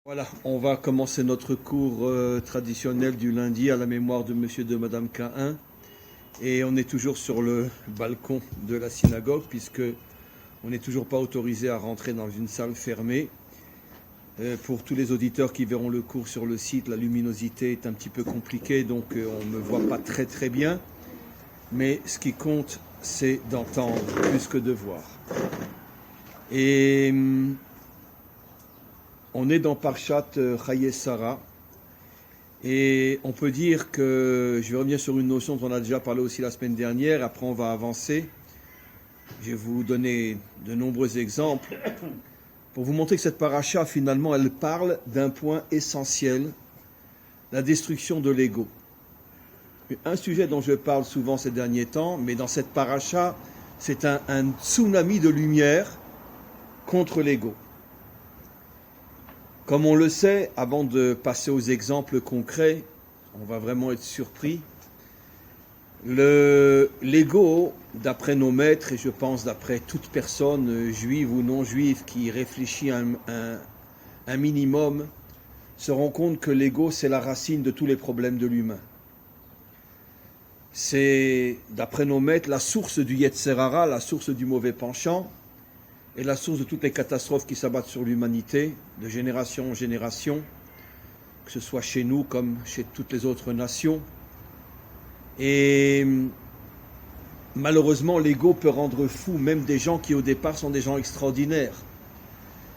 Voilà, on va commencer notre cours traditionnel du lundi à la mémoire de Monsieur et de Madame Caïn. Et on est toujours sur le balcon de la synagogue puisque on n'est toujours pas autorisé à rentrer dans une salle fermée. Pour tous les auditeurs qui verront le cours sur le site, la luminosité est un petit peu compliquée, donc on ne me voit pas très bien. Mais ce qui compte, c'est d'entendre plus que de voir. Et on est dans Parshat Chayei Sarah et on peut dire que, je vais revenir sur une notion dont on a déjà parlé aussi la semaine dernière, après on va avancer. Je vais vous donner de nombreux exemples pour vous montrer que cette paracha finalement elle parle d'un point essentiel, la destruction de l'ego. Un sujet dont je parle souvent ces derniers temps, mais dans cette paracha c'est un tsunami de lumière contre l'ego. Comme on le sait, avant de passer aux exemples concrets, on va vraiment être surpris. L'ego, d'après nos maîtres, et je pense d'après toute personne juive ou non juive qui réfléchit un minimum, se rend compte que l'ego, c'est la racine de tous les problèmes de l'humain. C'est, d'après nos maîtres, la source du Yetzer Hara, la source du mauvais penchant, et la source de toutes les catastrophes qui s'abattent sur l'humanité, de génération en génération, que ce soit chez nous comme chez toutes les autres nations. Et malheureusement, l'ego peut rendre fou même des gens qui au départ sont des gens extraordinaires.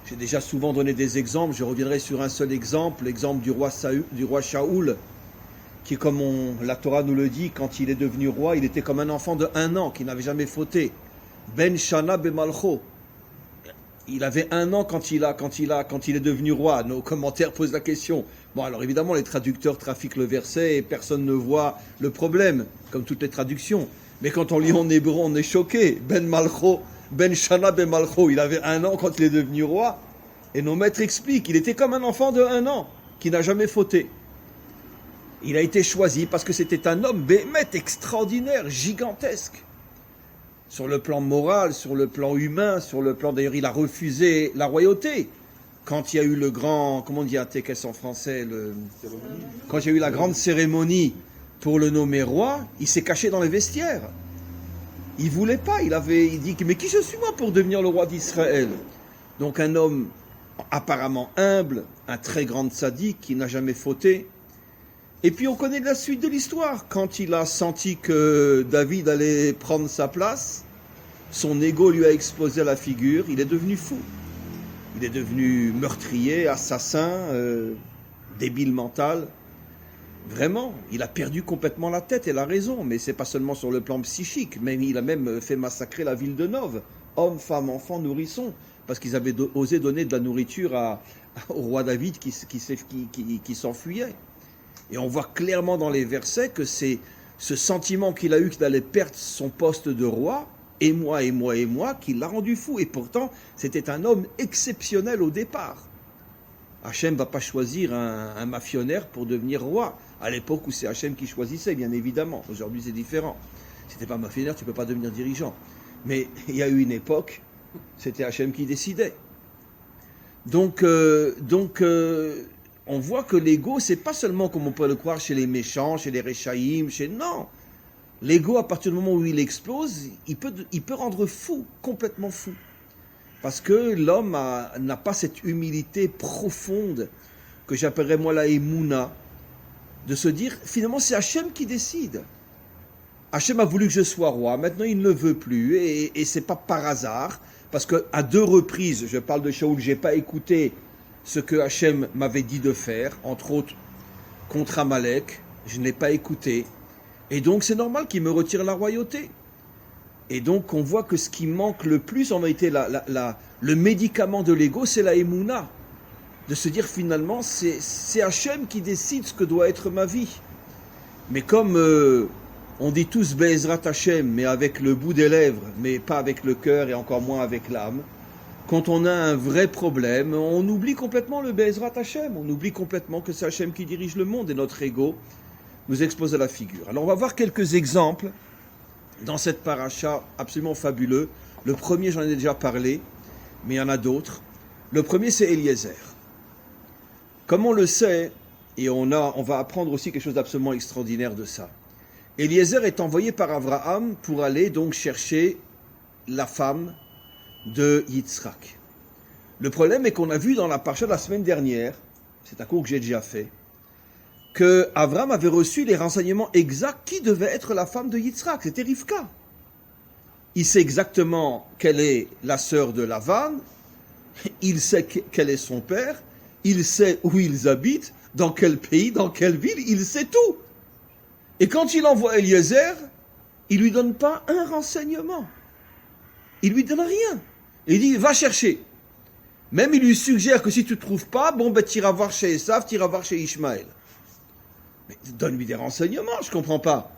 J'ai déjà souvent donné des exemples, je reviendrai sur un seul exemple, l'exemple du roi Shaoul, qui, comme la Torah nous le dit, quand il est devenu roi, il était comme un enfant de 1 an, qui n'avait jamais fauté. Ben Shana Bemalcho. Il avait 1 an quand il est devenu roi. Nos commentaires posent la question. Bon, alors évidemment, les traducteurs trafiquent le verset et personne ne voit le problème, comme toutes les traductions. Mais quand on lit en hébreu, on est choqué. Ben Shana Ben Malcho, il avait 1 an quand il est devenu roi. Et nos maîtres expliquent, il était comme un enfant de 1 an, qui n'a jamais fauté. Il a été choisi parce que c'était un homme bémet extraordinaire, gigantesque. Sur le plan moral, sur le plan humain, sur le plan... D'ailleurs, il a refusé la royauté. Quand il y a eu le grand... Comment on dit un tékès en français Quand il y a eu la grande cérémonie pour le nommer roi, il s'est caché dans les vestiaires. Il ne voulait pas. Il dit, mais qui je suis moi pour devenir le roi d'Israël? Donc un homme apparemment humble, un très grand tzaddik qui n'a jamais fauté. Et puis on connaît la suite de l'histoire. Quand il a senti que David allait prendre sa place, son ego lui a explosé à la figure, il est devenu fou. Il est devenu meurtrier, assassin, débile mental. Vraiment, il a perdu complètement la tête et la raison, mais c'est pas seulement sur le plan psychique, mais il a même fait massacrer la ville de Nov. Hommes, femmes, enfants, nourrissons, parce qu'ils avaient osé donner de la nourriture au roi David qui s'enfuyait. Et on voit clairement dans les versets que c'est ce sentiment qu'il a eu qu'il allait perdre son poste de roi, et moi, qui l'a rendu fou. Et pourtant, c'était un homme exceptionnel au départ. Hachem ne va pas choisir un mafionnaire pour devenir roi. À l'époque où c'est Hachem qui choisissait, bien évidemment. Aujourd'hui, c'est différent. Si tu n'es pas mafionnaire, tu ne peux pas devenir dirigeant. Mais il y a eu une époque, c'était Hachem qui décidait. Donc on voit que l'ego, c'est pas seulement comme on peut le croire chez les méchants, chez les réchaïm, non. L'ego, à partir du moment où il explose, il peut rendre fou, complètement fou. Parce que l'homme n'a pas cette humilité profonde que j'appellerais moi la émouna, de se dire, finalement, c'est Hachem qui décide. Hachem a voulu que je sois roi, maintenant il ne le veut plus, et c'est pas par hasard, parce qu'à 2 reprises, je parle de Shaoul, j'ai pas écouté ce que Hachem m'avait dit de faire, entre autres contre Amalek, je ne l'ai pas écouté. Et donc c'est normal qu'il me retire la royauté. Et donc on voit que ce qui manque le plus, en vérité, le médicament de l'ego, c'est la émouna. De se dire finalement, c'est Hachem qui décide ce que doit être ma vie. Mais comme on dit tous Be'ezrat Hachem, mais avec le bout des lèvres, mais pas avec le cœur et encore moins avec l'âme, quand on a un vrai problème, on oublie complètement le Be'ezrat Hachem, on oublie complètement que c'est Hachem qui dirige le monde et notre ego nous expose à la figure. Alors on va voir quelques exemples dans cette paracha absolument fabuleux. Le premier, j'en ai déjà parlé, mais il y en a d'autres. Le premier, c'est Eliezer. Comme on le sait, et on va apprendre aussi quelque chose d'absolument extraordinaire de ça. Eliezer est envoyé par Abraham pour aller donc chercher la femme de Yitzhak. Le problème est qu'on a vu dans la paracha de la semaine dernière, c'est un cours que j'ai déjà fait, que Abraham avait reçu les renseignements exacts qui devait être la femme de Yitzhak, c'était Rivka. Il sait exactement quelle est la sœur de Lavan, il sait quel est son père, il sait où ils habitent, dans quel pays, dans quelle ville, il sait tout. Et quand il envoie Eliezer, il lui donne pas un renseignement. Il lui donne rien. Il dit, va chercher. Même il lui suggère que si tu ne trouves pas, tu iras voir chez Esav, tu iras voir chez Ishmaël. Mais donne-lui des renseignements, je ne comprends pas.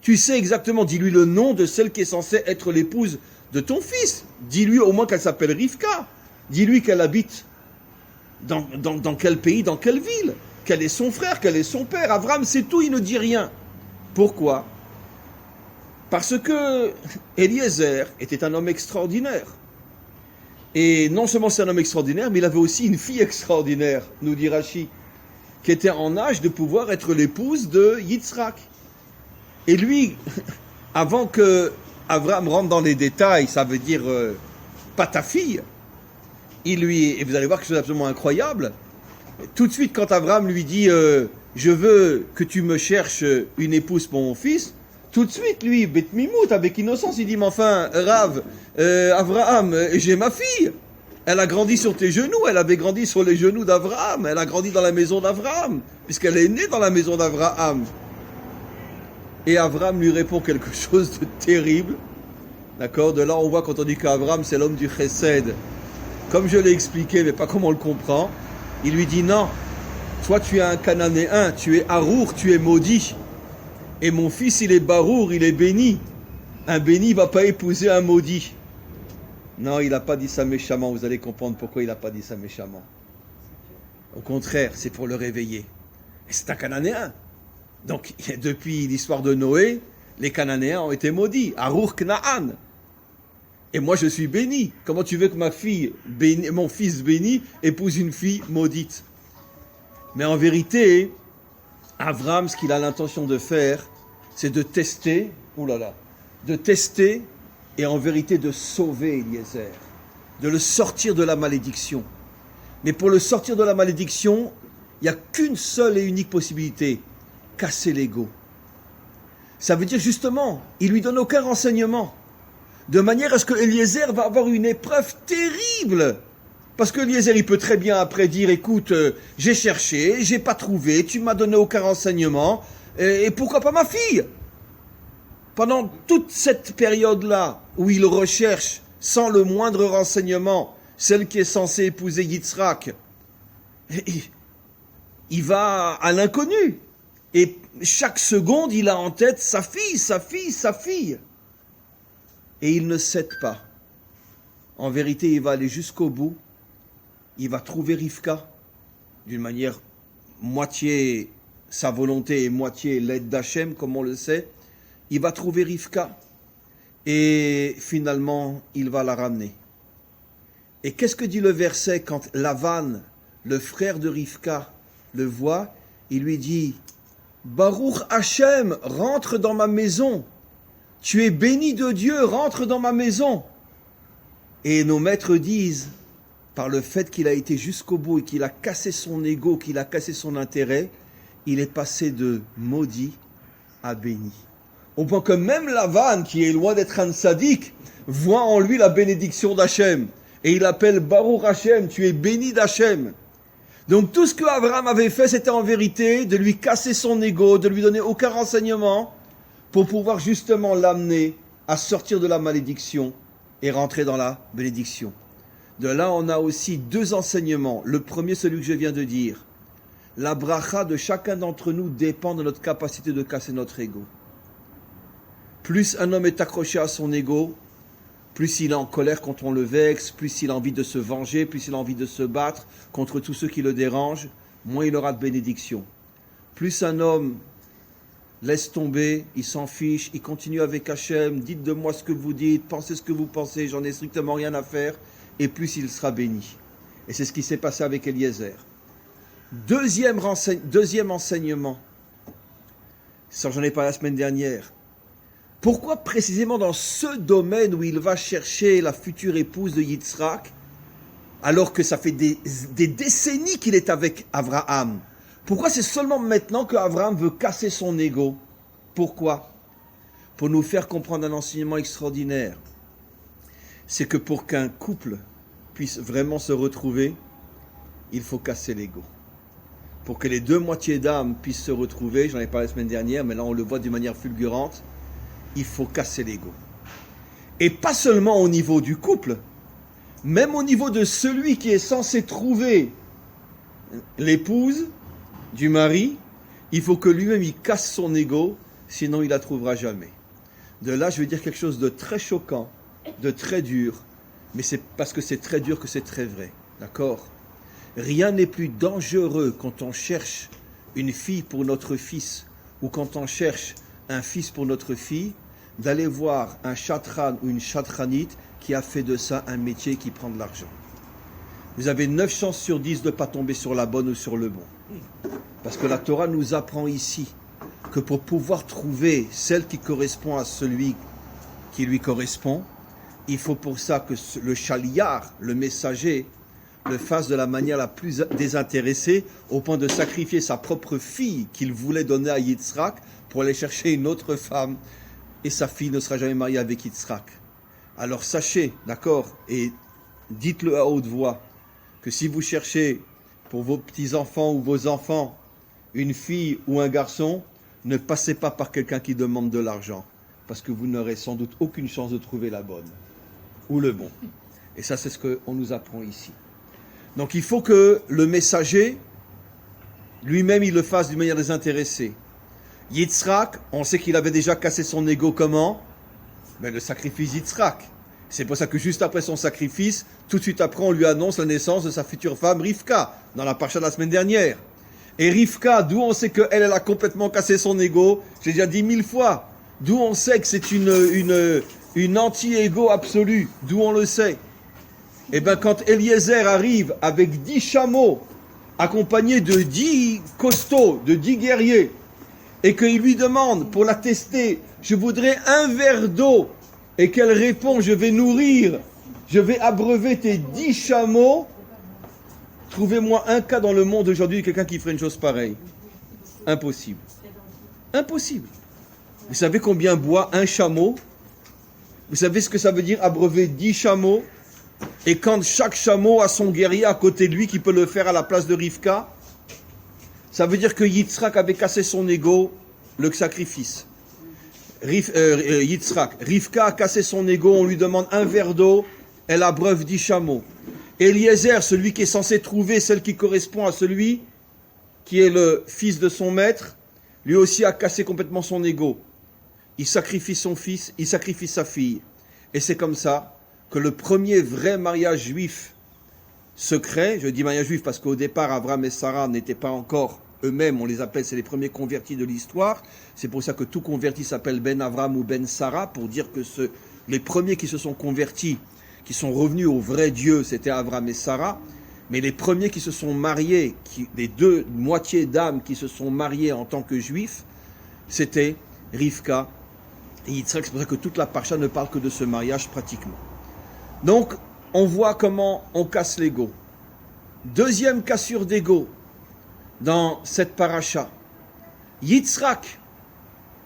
Tu sais exactement, dis-lui le nom de celle qui est censée être l'épouse de ton fils. Dis-lui au moins qu'elle s'appelle Rivka. Dis-lui qu'elle habite dans quel pays, dans quelle ville. Quel est son frère, quel est son père. Abraham, c'est tout, il ne dit rien. Pourquoi ? Parce que Eliezer était un homme extraordinaire. Et non seulement c'est un homme extraordinaire, mais il avait aussi une fille extraordinaire, nous dit Rashi, qui était en âge de pouvoir être l'épouse de Yitzhak. Et lui, avant que Abraham rentre dans les détails, ça veut dire pas ta fille, et vous allez voir quelque chose d'absolument incroyable, tout de suite quand Abraham lui dit je veux que tu me cherches une épouse pour mon fils, tout de suite lui, Bet Mimout, avec innocence, il dit mais enfin Rav, Abraham, j'ai ma fille, elle a grandi sur tes genoux, elle avait grandi sur les genoux d'Abraham, elle a grandi dans la maison d'Abraham, puisqu'elle est née dans la maison d'Abraham. Et Abraham lui répond quelque chose de terrible. D'accord ? De là, on voit quand on dit qu'Abraham, c'est l'homme du chesed. Comme je l'ai expliqué, mais pas comme on le comprend, il lui dit non, toi tu es un Cananéen, tu es Harour, tu es maudit. Et mon fils, il est Barour, il est béni. Un béni ne va pas épouser un maudit. Non, il n'a pas dit ça méchamment, vous allez comprendre pourquoi il n'a pas dit ça méchamment. Au contraire, c'est pour le réveiller. Et c'est un Cananéen. Donc, depuis l'histoire de Noé, les Cananéens ont été maudits. Harour Knaan. Et moi, je suis béni. Comment tu veux que mon fils béni épouse une fille maudite ? Mais en vérité, Abraham, ce qu'il a l'intention de faire, c'est de tester, et en vérité de sauver Eliezer, de le sortir de la malédiction. Mais pour le sortir de la malédiction, il n'y a qu'une seule et unique possibilité, casser l'ego. Ça veut dire justement, il lui donne aucun renseignement, de manière à ce que Eliezer va avoir une épreuve terrible. Parce que Eliezer, il peut très bien après dire, écoute, j'ai cherché, j'ai pas trouvé, tu m'as donné aucun renseignement, et pourquoi pas ma fille ? Pendant toute cette période-là, où il recherche, sans le moindre renseignement, celle qui est censée épouser Yitzhak, il va à l'inconnu. Et chaque seconde, il a en tête sa fille. Et il ne cède pas. En vérité, il va aller jusqu'au bout. Il va trouver Rivka, d'une manière moitié sa volonté et moitié l'aide d'Hachem, comme on le sait. Il va trouver Rivka. Et finalement, il va la ramener. Et qu'est-ce que dit le verset quand Lavan, le frère de Rivka, le voit ? Il lui dit, Baruch Hachem, rentre dans ma maison. Tu es béni de Dieu, rentre dans ma maison. Et nos maîtres disent, par le fait qu'il a été jusqu'au bout et qu'il a cassé son ego, qu'il a cassé son intérêt, il est passé de maudit à béni. Au point que même Lavan, qui est loin d'être un sadique, voit en lui la bénédiction d'Hachem. Et il appelle Baruch Hachem, tu es béni d'Hachem. Donc tout ce que Abraham avait fait, c'était en vérité de lui casser son ego, de lui donner aucun renseignement, pour pouvoir justement l'amener à sortir de la malédiction et rentrer dans la bénédiction. De là, on a aussi deux enseignements. Le premier, celui que je viens de dire. La bracha de chacun d'entre nous dépend de notre capacité de casser notre ego. Plus un homme est accroché à son ego, plus il est en colère quand on le vexe, plus il a envie de se venger, plus il a envie de se battre contre tous ceux qui le dérangent, moins il aura de bénédiction. Plus un homme laisse tomber, il s'en fiche, il continue avec Hachem, dites de moi ce que vous dites, pensez ce que vous pensez, j'en ai strictement rien à faire, et plus il sera béni. Et c'est ce qui s'est passé avec Eliezer. Deuxième enseignement, ça j'en ai parlé la semaine dernière. Pourquoi précisément dans ce domaine où il va chercher la future épouse de Yitzhak, alors que ça fait des décennies qu'il est avec Abraham? Pourquoi c'est seulement maintenant qu'Abraham veut casser son ego? Pourquoi? Pour nous faire comprendre un enseignement extraordinaire. C'est que pour qu'un couple puisse vraiment se retrouver, il faut casser l'ego. Pour que les deux moitiés d'âme puissent se retrouver, j'en ai parlé la semaine dernière, mais là on le voit d'une manière fulgurante, il faut casser l'ego. Et pas seulement au niveau du couple, même au niveau de celui qui est censé trouver l'épouse du mari, il faut que lui-même il casse son ego, sinon il la trouvera jamais. De là, je vais dire quelque chose de très choquant, de très dur, mais c'est parce que c'est très dur que c'est très vrai. D'accord ? Rien n'est plus dangereux quand on cherche une fille pour notre fils ou quand on cherche un fils pour notre fille, d'aller voir un chatran ou une chatranite qui a fait de ça un métier qui prend de l'argent. Vous avez 9 chances sur 10 de ne pas tomber sur la bonne ou sur le bon. Parce que la Torah nous apprend ici que pour pouvoir trouver celle qui correspond à celui qui lui correspond, il faut pour ça que le chaliar, le messager, le fasse de la manière la plus désintéressée, au point de sacrifier sa propre fille qu'il voulait donner à Yitzhak pour aller chercher une autre femme, et sa fille ne sera jamais mariée avec Yitzhak. Alors sachez, d'accord, et dites-le à haute voix, que si vous cherchez pour vos petits-enfants ou vos enfants une fille ou un garçon, ne passez pas par quelqu'un qui demande de l'argent, parce que vous n'aurez sans doute aucune chance de trouver la bonne, ou le bon. Et ça, c'est ce qu'on nous apprend ici. Donc il faut que le messager, lui-même, il le fasse d'une manière désintéressée. Yitzhak, on sait qu'il avait déjà cassé son ego comment? Ben, le sacrifice Yitzhak. C'est pour ça que juste après son sacrifice, tout de suite après, on lui annonce la naissance de sa future femme Rivka, dans la parasha de la semaine dernière. Et Rivka, d'où on sait qu'elle a complètement cassé son ego? J'ai déjà dit 1000 fois. D'où on sait que c'est une anti-ego absolue? D'où on le sait? Eh bien, quand Eliezer arrive avec 10 chameaux, accompagnés de 10 costauds, de 10 guerriers, et qu'il lui demande, pour la tester, je voudrais un verre d'eau, et qu'elle répond, je vais nourrir, je vais abreuver tes 10 chameaux, trouvez-moi un cas dans le monde aujourd'hui de quelqu'un qui ferait une chose pareille. Impossible. Impossible. Vous savez combien boit un chameau? Vous savez ce que ça veut dire abreuver 10 chameaux? Et quand chaque chameau a son guerrier à côté de lui qui peut le faire à la place de Rivka, ça veut dire que Yitzhak avait cassé son ego, le sacrifice. Yitzhak, Rivka a cassé son ego, on lui demande un verre d'eau, elle abreuve 10 chameaux. Eliezer, celui qui est censé trouver celle qui correspond à celui qui est le fils de son maître, lui aussi a cassé complètement son ego. Il sacrifie son fils, il sacrifie sa fille. Et c'est comme ça que le premier vrai mariage juif secret, je dis mariage juif parce qu'au départ, Abraham et Sarah n'étaient pas encore eux-mêmes, on les appelle, c'est les premiers convertis de l'histoire. C'est pour ça que tout converti s'appelle Ben Abraham ou Ben Sarah, pour dire que les premiers qui se sont convertis, qui sont revenus au vrai Dieu, c'était Abraham et Sarah. Mais les premiers qui se sont mariés, les deux moitiés d'âme qui se sont mariés en tant que juifs, c'était Rivka et Yitzhak. C'est pour ça que toute la parasha ne parle que de ce mariage pratiquement. Donc, on voit comment on casse l'ego. Deuxième cassure d'ego dans cette paracha. Yitzhak,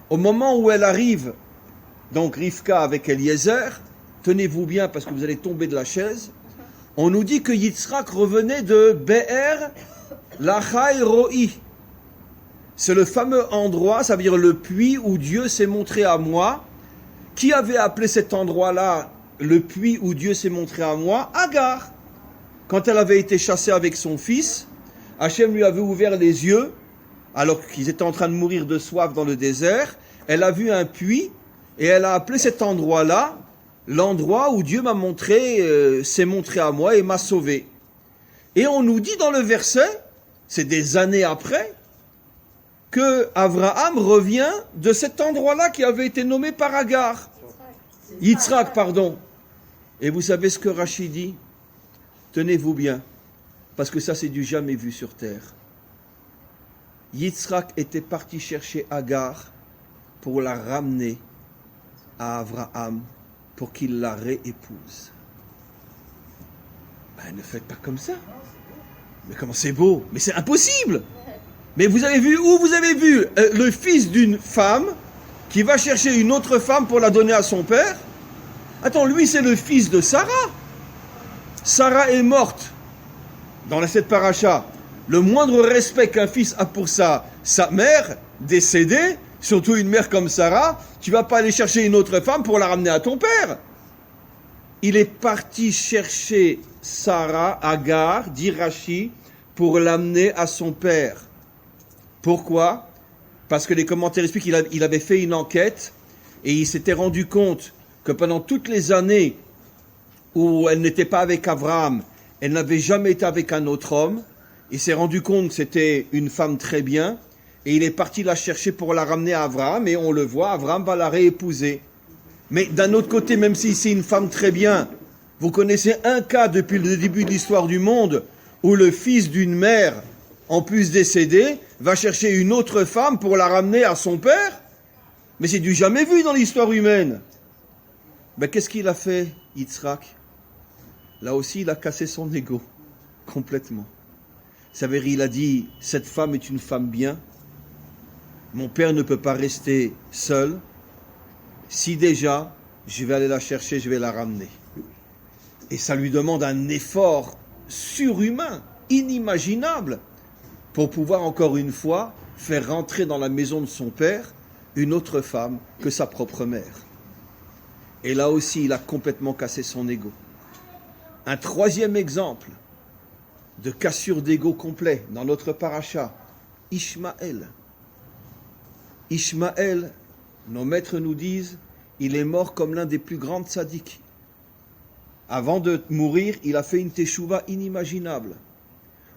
au moment où elle arrive, donc Rivka avec Eliezer, tenez-vous bien parce que vous allez tomber de la chaise, on nous dit que Yitzhak revenait de Be'er Lachai Roi. C'est le fameux endroit, ça veut dire le puits où Dieu s'est montré à moi. Qui avait appelé cet endroit-là le puits où Dieu s'est montré à moi? Agar. Quand elle avait été chassée avec son fils, Hachem lui avait ouvert les yeux, alors qu'ils étaient en train de mourir de soif dans le désert. Elle a vu un puits et elle a appelé cet endroit-là l'endroit où Dieu m'a montré, s'est montré à moi et m'a sauvé. Et on nous dit dans le verset, c'est des années après, que Abraham revient de cet endroit-là qui avait été nommé par Agar. Yitzhak, pardon. Et vous savez ce que Rachid dit? Tenez-vous bien, parce que ça c'est du jamais vu sur terre. Yitzhak était parti chercher Agar pour la ramener à Abraham pour qu'il la réépouse. Ben, ne faites pas comme ça. Mais comment c'est beau? Mais c'est impossible. Mais vous avez vu le fils d'une femme qui va chercher une autre femme pour la donner à son père? Attends, lui c'est le fils de Sarah. Sarah est morte dans cette paracha. Le moindre respect qu'un fils a pour sa mère décédée, surtout une mère comme Sarah, tu vas pas aller chercher une autre femme pour la ramener à ton père. Il est parti chercher Sarah, Agar, dit Rashi, pour l'amener à son père. Pourquoi? Parce que les commentaires expliquent qu'il avait fait une enquête et il s'était rendu compte que pendant toutes les années où elle n'était pas avec Abraham, elle n'avait jamais été avec un autre homme. Il s'est rendu compte que c'était une femme très bien et il est parti la chercher pour la ramener à Abraham et on le voit, Abraham va la réépouser. Mais d'un autre côté, même si c'est une femme très bien, vous connaissez un cas depuis le début de l'histoire du monde où le fils d'une mère, en plus décédé, va chercher une autre femme pour la ramener à son père? Mais c'est du jamais vu dans l'histoire humaine. Ben, qu'est-ce qu'il a fait, Yitzhak? Là aussi, il a cassé son ego, complètement. Ça veut dire, il a dit, cette femme est une femme bien, mon père ne peut pas rester seul, si déjà, je vais aller la chercher, je vais la ramener. Et ça lui demande un effort surhumain, inimaginable, pour pouvoir encore une fois faire rentrer dans la maison de son père une autre femme que sa propre mère. Et là aussi, il a complètement cassé son ego. Un troisième exemple de cassure d'ego complet dans notre paracha, Ishmaël. Ishmaël, nos maîtres nous disent, il est mort comme l'un des plus grands tzaddiks. Avant de mourir, il a fait une teshuva inimaginable,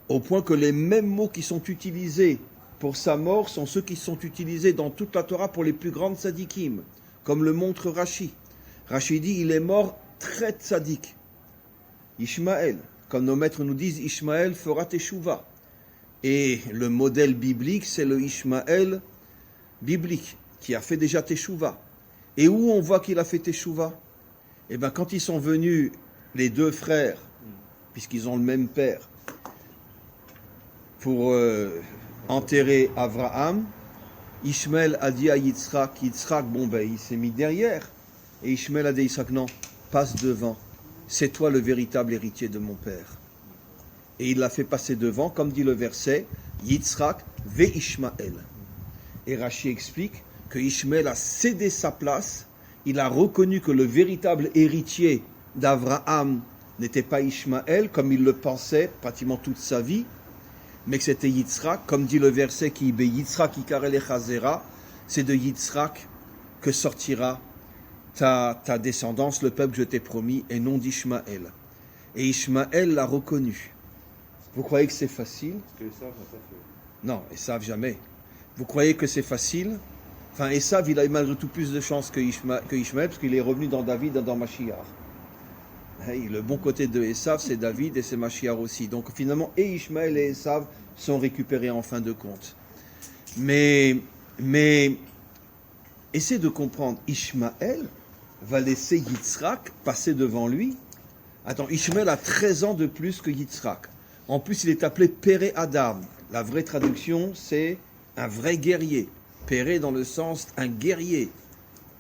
au point que les mêmes mots qui sont utilisés pour sa mort sont ceux qui sont utilisés dans toute la Torah pour les plus grandes tzaddikim, comme le montre Rashi. Rashi dit, il est mort très tzaddik. Ishmaël, comme nos maîtres nous disent, Ishmaël fera teshuva. Et le modèle biblique, c'est le Ishmaël biblique, qui a fait déjà teshuva. Et où on voit qu'il a fait teshuva? Eh bien, quand ils sont venus, les deux frères, puisqu'ils ont le même père, pour enterrer Abraham, Ishmaël a dit à Yitzhak, bon ben, il s'est mis derrière. Et Ishmaël a dit à Yitzhak, non, passe devant. C'est toi le véritable héritier de mon père. Et il l'a fait passer devant, comme dit le verset, Yitzhak ve Ishmaël. Et Rashi explique que Ishmaël a cédé sa place, il a reconnu que le véritable héritier d'Abraham n'était pas Ishmaël, comme il le pensait pratiquement toute sa vie, mais que c'était Yitzhak, comme dit le verset qui be Yitzhak ikarele chazera, c'est de Yitzhak que sortira ta descendance, le peuple que je t'ai promis, et non d'Ishmaël. Et Ishmaël l'a reconnu. Vous croyez que c'est facile? Parce que Esav n'a pas fait. Non, Esav jamais. Vous croyez que c'est facile? Enfin, Esav, il a malgré tout plus de chance que Ishmaël, parce qu'il est revenu dans David, dans Mashiach. Hey, le bon côté de Esav, c'est David et c'est Mashiach aussi. Donc finalement, et Ishmaël et Esav sont récupérés en fin de compte. Mais essayez de comprendre, Ishmaël va laisser Yitzhak passer devant lui. Attends, Ishmaël a 13 ans de plus que Yitzhak. En plus, il est appelé Péré Adam. La vraie traduction, c'est un vrai guerrier. Péré dans le sens un guerrier.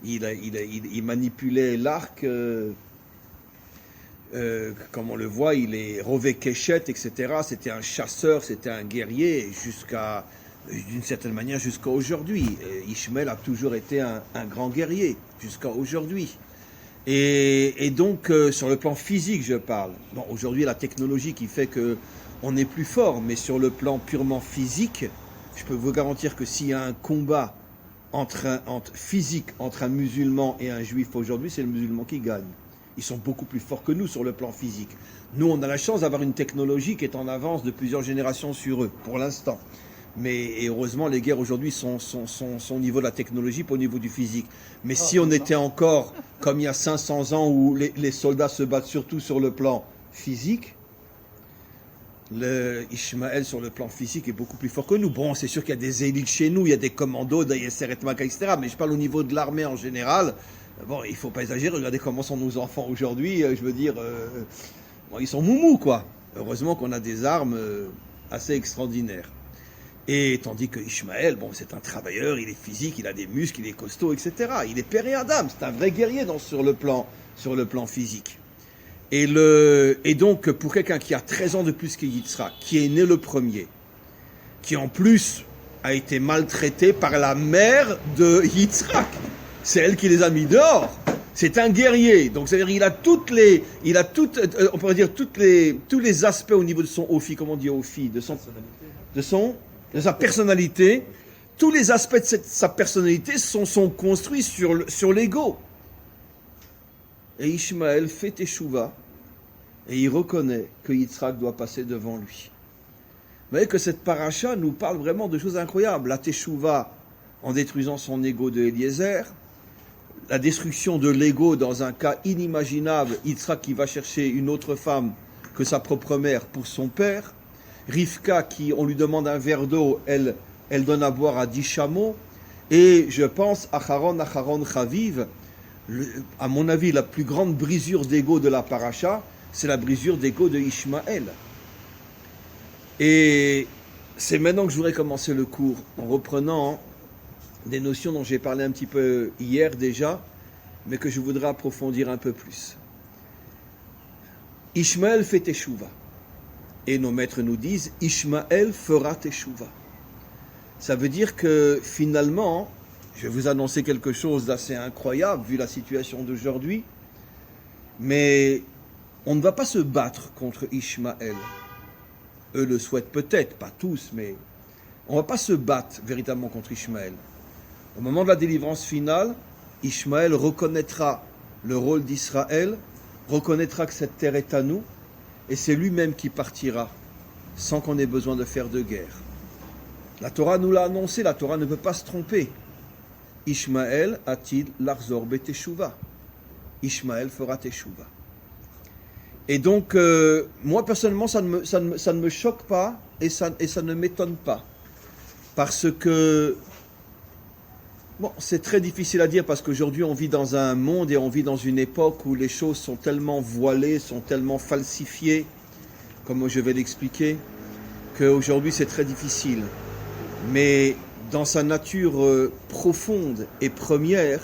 Il manipulait l'arc, comme on le voit, il est Rové Keshet, etc. C'était un chasseur, c'était un guerrier, d'une certaine manière jusqu'à aujourd'hui. Ishmaël a toujours été un grand guerrier, jusqu'à aujourd'hui. Et donc, sur le plan physique, je parle. Bon, aujourd'hui, la technologie qui fait qu'on est plus fort, mais sur le plan purement physique, je peux vous garantir que s'il y a un combat physique entre un musulman et un juif aujourd'hui, c'est le musulman qui gagne. Ils sont beaucoup plus forts que nous sur le plan physique. Nous, on a la chance d'avoir une technologie qui est en avance de plusieurs générations sur eux, pour l'instant. Et heureusement, les guerres aujourd'hui sont au niveau de la technologie, pas au niveau du physique. Mais si on était encore comme il y a 500 ans où les soldats se battent surtout sur le plan physique, Le Ishmaël, sur le plan physique, est beaucoup plus fort que nous. Bon, c'est sûr qu'il y a des élites chez nous, il y a des commandos, des Yesser et Maka, etc. Mais je parle au niveau de l'armée en général. Bon, il ne faut pas exagérer. Regardez comment sont nos enfants aujourd'hui. Je veux dire, bon, ils sont moumous, quoi. Heureusement qu'on a des armes assez extraordinaires. Et tandis que Ishmaël, bon, c'est un travailleur, il est physique, il a des muscles, il est costaud, etc. Il est père et Adam, c'est un vrai guerrier sur le plan physique. Et donc, pour quelqu'un qui a 13 ans de plus que Yitzhak, qui est né le premier, qui en plus a été maltraité par la mère de Yitzhak, c'est elle qui les a mis dehors. C'est un guerrier, donc c'est-à-dire on pourrait dire tous les aspects au niveau de son ophi, comment on dit ophi, de sa personnalité. Tous les aspects de sa personnalité sont construits sur l'ego. Et Ishmaël fait teshuva et il reconnaît que Yitzhak doit passer devant lui. Vous voyez que cette paracha nous parle vraiment de choses incroyables. La teshuva en détruisant son ego de Eliezer, la destruction de l'ego dans un cas inimaginable, Yitzhak qui va chercher une autre femme que sa propre mère pour son père, Rivka qui, on lui demande un verre d'eau, elle donne à boire à 10 chameaux, et je pense Acharon Chaviv, à mon avis la plus grande brisure d'ego de la paracha, c'est la brisure d'ego de Ishmaël. Et c'est maintenant que je voudrais commencer le cours en reprenant des notions dont j'ai parlé un petit peu hier déjà, mais que je voudrais approfondir un peu plus. Ishmaël fait teshuva. Et nos maîtres nous disent, Ishmaël fera teshuva. Ça veut dire que finalement, je vais vous annoncer quelque chose d'assez incroyable vu la situation d'aujourd'hui, mais on ne va pas se battre contre Ishmaël. Eux le souhaitent peut-être, pas tous, mais on ne va pas se battre véritablement contre Ishmaël. Au moment de la délivrance finale, Ishmaël reconnaîtra le rôle d'Israël, reconnaîtra que cette terre est à nous, et c'est lui-même qui partira, sans qu'on ait besoin de faire de guerre. La Torah nous l'a annoncé, la Torah ne peut pas se tromper. Ishmaël a-t-il l'arzor beteshuva. Ishmaël fera teshuva. Et donc, moi personnellement, ça ne me choque pas, et ça ne m'étonne pas. Parce que, bon, c'est très difficile à dire parce qu'aujourd'hui on vit dans un monde et on vit dans une époque où les choses sont tellement voilées, sont tellement falsifiées, comme je vais l'expliquer, qu'aujourd'hui c'est très difficile. Mais dans sa nature profonde et première,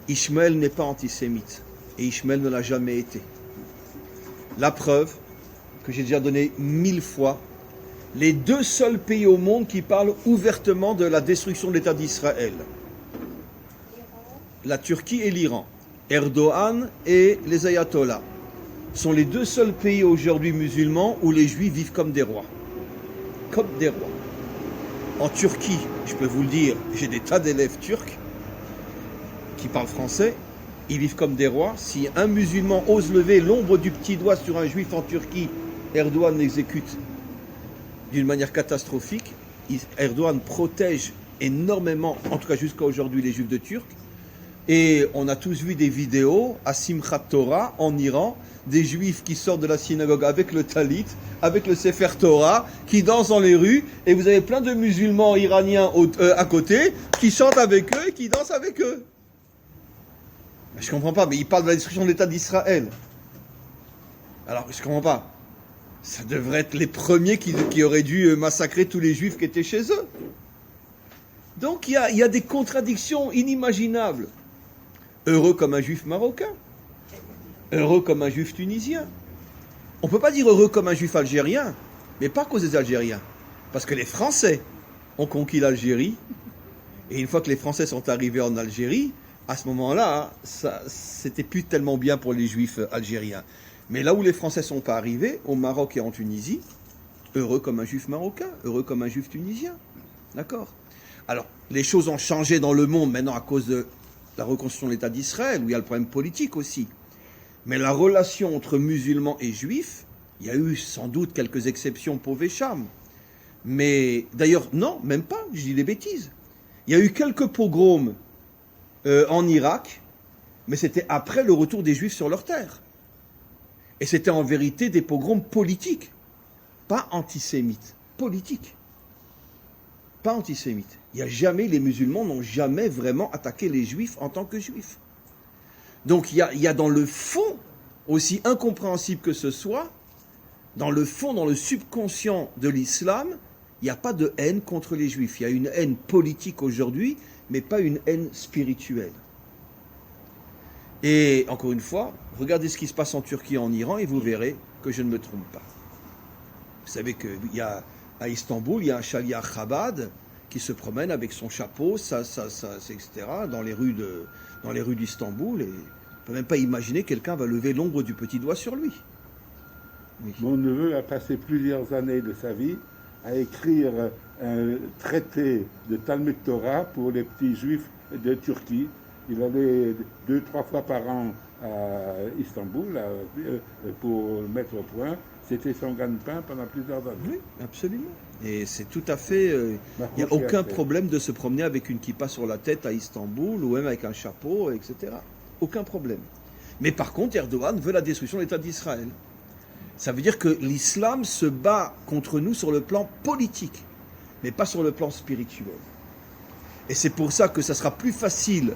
Ishmaël n'est pas antisémite. Et Ishmaël ne l'a jamais été. La preuve, que j'ai déjà donnée 1000 fois, les 2 seuls pays au monde qui parlent ouvertement de la destruction de l'État d'Israël. La Turquie et l'Iran. Erdogan et les ayatollahs sont les 2 seuls pays aujourd'hui musulmans où les juifs vivent comme des rois. Comme des rois. En Turquie, je peux vous le dire, j'ai des tas d'élèves turcs qui parlent français, ils vivent comme des rois. Si un musulman ose lever l'ombre du petit doigt sur un juif en Turquie, Erdogan l'exécute d'une manière catastrophique. Erdogan protège énormément, en tout cas jusqu'à aujourd'hui, les juifs de Turc. Et on a tous vu des vidéos à Simchat Torah en Iran, des juifs qui sortent de la synagogue avec le talit, avec le Sefer Torah, qui dansent dans les rues, et vous avez plein de musulmans iraniens à côté, qui chantent avec eux et qui dansent avec eux. Je ne comprends pas, mais ils parlent de la destruction de l'État d'Israël. Alors, je ne comprends pas. Ça devrait être les premiers qui auraient dû massacrer tous les juifs qui étaient chez eux. Donc il y a des contradictions inimaginables. Heureux comme un juif marocain. Heureux comme un juif tunisien. On ne peut pas dire heureux comme un juif algérien, mais pas à cause des Algériens. Parce que les Français ont conquis l'Algérie, et une fois que les Français sont arrivés en Algérie, à ce moment-là, c'était plus tellement bien pour les juifs algériens. Mais là où les Français ne sont pas arrivés, au Maroc et en Tunisie, heureux comme un juif marocain, heureux comme un juif tunisien. D'accord ? Alors, les choses ont changé dans le monde maintenant à cause de la reconstruction de l'État d'Israël, où il y a le problème politique aussi. Mais la relation entre musulmans et juifs, il y a eu sans doute quelques exceptions pour Vécham. Mais d'ailleurs, non, même pas, je dis des bêtises. Il y a eu quelques pogroms en Irak, mais c'était après le retour des juifs sur leur terre. Et c'était en vérité des pogroms politiques. pas antisémite, politique. Pas antisémite. Les musulmans n'ont jamais vraiment attaqué les juifs en tant que juifs. Donc il y a dans le fond, aussi incompréhensible que ce soit, dans le fond, dans le subconscient de l'islam, il n'y a pas de haine contre les juifs. Il y a une haine politique aujourd'hui, mais pas une haine spirituelle. Et encore une fois, regardez ce qui se passe en Turquie et en Iran et vous verrez que je ne me trompe pas. Vous savez qu'à Istanbul, il y a un chaliah Chabad qui se promène avec son chapeau, etc., dans les rues d'Istanbul. Et on ne peut même pas imaginer que quelqu'un va lever l'ombre du petit doigt sur lui. Oui. Mon neveu a passé plusieurs années de sa vie à écrire un traité de Talmud Torah pour les petits juifs de Turquie. Il allait 2-3 fois par an à Istanbul pour le mettre au point. C'était son gagne-pain pendant plusieurs années. Oui, absolument. Et c'est tout à fait... il n'y a aucun problème de se promener avec une kippa sur la tête à Istanbul ou même avec un chapeau, etc. Aucun problème. Mais par contre, Erdogan veut la destruction de l'État d'Israël. Ça veut dire que l'islam se bat contre nous sur le plan politique, mais pas sur le plan spirituel. Et c'est pour ça que ça sera plus facile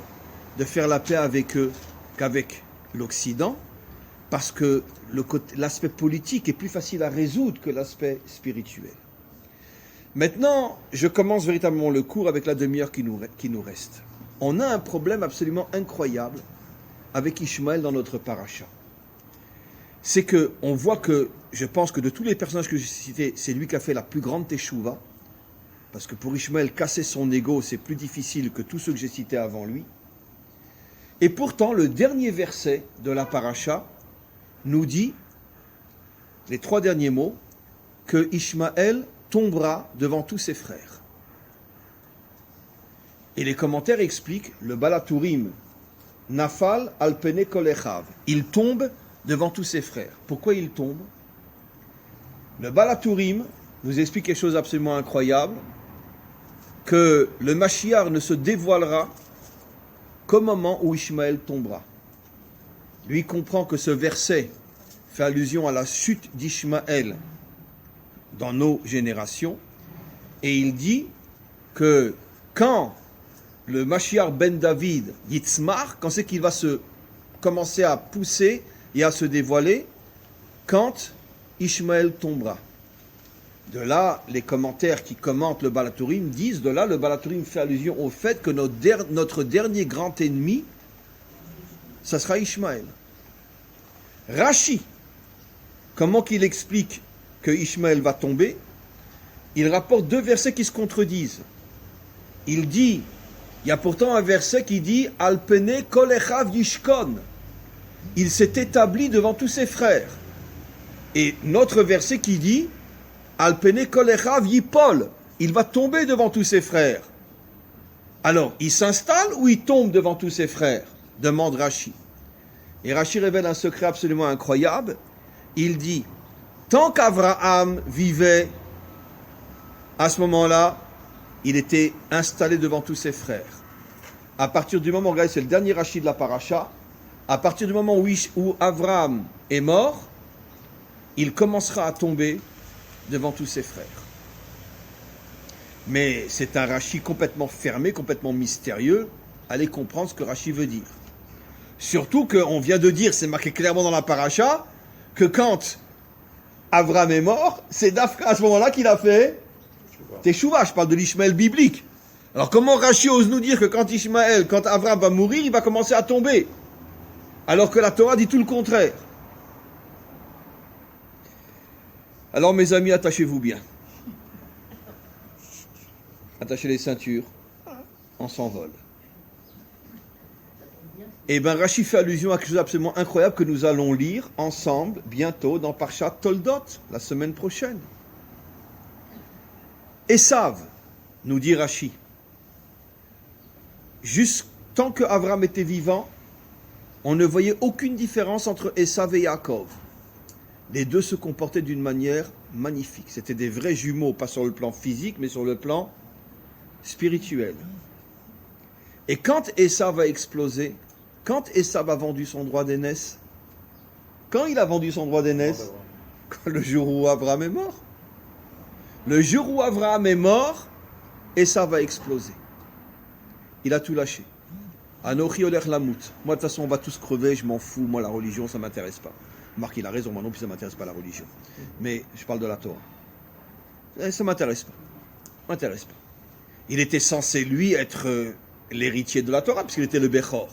de faire la paix avec eux qu'avec l'Occident, parce que l'aspect politique est plus facile à résoudre que l'aspect spirituel. Maintenant, je commence véritablement le cours avec la demi-heure qui nous reste. On a un problème absolument incroyable avec Ishmaël dans notre paracha. C'est qu'on voit que, je pense que de tous les personnages que j'ai cités, c'est lui qui a fait la plus grande teshuva, parce que pour Ishmaël, casser son ego, c'est plus difficile que tous ceux que j'ai cités avant lui. Et pourtant, le dernier verset de la paracha nous dit, les 3 derniers mots, que Ishmaël tombera devant tous ses frères. Et les commentaires expliquent, le Balatourim, Nafal al-Pene kol echav. Il tombe devant tous ses frères. Pourquoi il tombe? Le Balatourim nous explique quelque chose d'absolument incroyable, que le Mashiach ne se dévoilera qu'au moment où Ishmaël tombera. Lui comprend que ce verset fait allusion à la chute d'Ishmaël dans nos générations, et il dit que quand le Mashiach ben David Yitzmar, quand c'est qu'il va se commencer à pousser et à se dévoiler, quand Ishmaël tombera. De là, les commentaires qui commentent le Balatourim disent, de là, le Balatourim fait allusion au fait que notre dernier grand ennemi, ça sera Ishmaël. Rashi, comment qu'il explique que Ishmaël va tomber? Il rapporte 2 versets qui se contredisent. Il dit, il y a pourtant un verset qui dit « Alpene kol echav yishkon » il s'est établi devant tous ses frères. Et notre verset qui dit Alpene kol echav yipol, il va tomber devant tous ses frères. Alors, il s'installe ou il tombe devant tous ses frères? Demande Rashi. Et Rashi révèle un secret absolument incroyable. Il dit, tant qu'Abraham vivait, à ce moment-là, il était installé devant tous ses frères. À partir du moment, regardez, c'est le dernier Rashi de la paracha, à partir du moment où Abraham est mort, il commencera à tomber devant tous ses frères. Mais c'est un Rashi complètement fermé, complètement mystérieux. Allez comprendre ce que Rashi veut dire. Surtout qu'on vient de dire, c'est marqué clairement dans la paracha, que quand Abraham est mort, c'est Dafka à ce moment-là qu'il a fait Teshuvah. Je parle de l'Ishmaël biblique. Alors comment Rashi ose nous dire que quand Abraham va mourir, il va commencer à tomber, alors que la Torah dit tout le contraire? Alors mes amis, attachez-vous bien. Attachez les ceintures. On s'envole. Et bien Rashi fait allusion à quelque chose d'absolument incroyable que nous allons lire ensemble bientôt dans Parshat Toldot, la semaine prochaine. Esav, nous dit Rashi, juste tant que Abraham était vivant, on ne voyait aucune différence entre Esav et Yaakov. Les deux se comportaient d'une manière magnifique. C'était des vrais jumeaux, pas sur le plan physique, mais sur le plan spirituel. Et quand Esav a explosé, quand Esav a vendu son droit d'aînesse, quand il a vendu son droit d'aînesse, le jour où Abraham est mort, Le jour où Abraham est mort, Esav va exploser. Il a tout lâché. Anochi olech lamut. Moi, de toute façon, on va tous crever, je m'en fous. Moi, la religion, ça ne m'intéresse pas. Marc, il a raison, moi non plus, ça ne m'intéresse pas la religion. Mais je parle de la Torah. Ça ne m'intéresse pas. M'intéresse pas. Il était censé, lui, être l'héritier de la Torah, puisqu'il était le Bechor.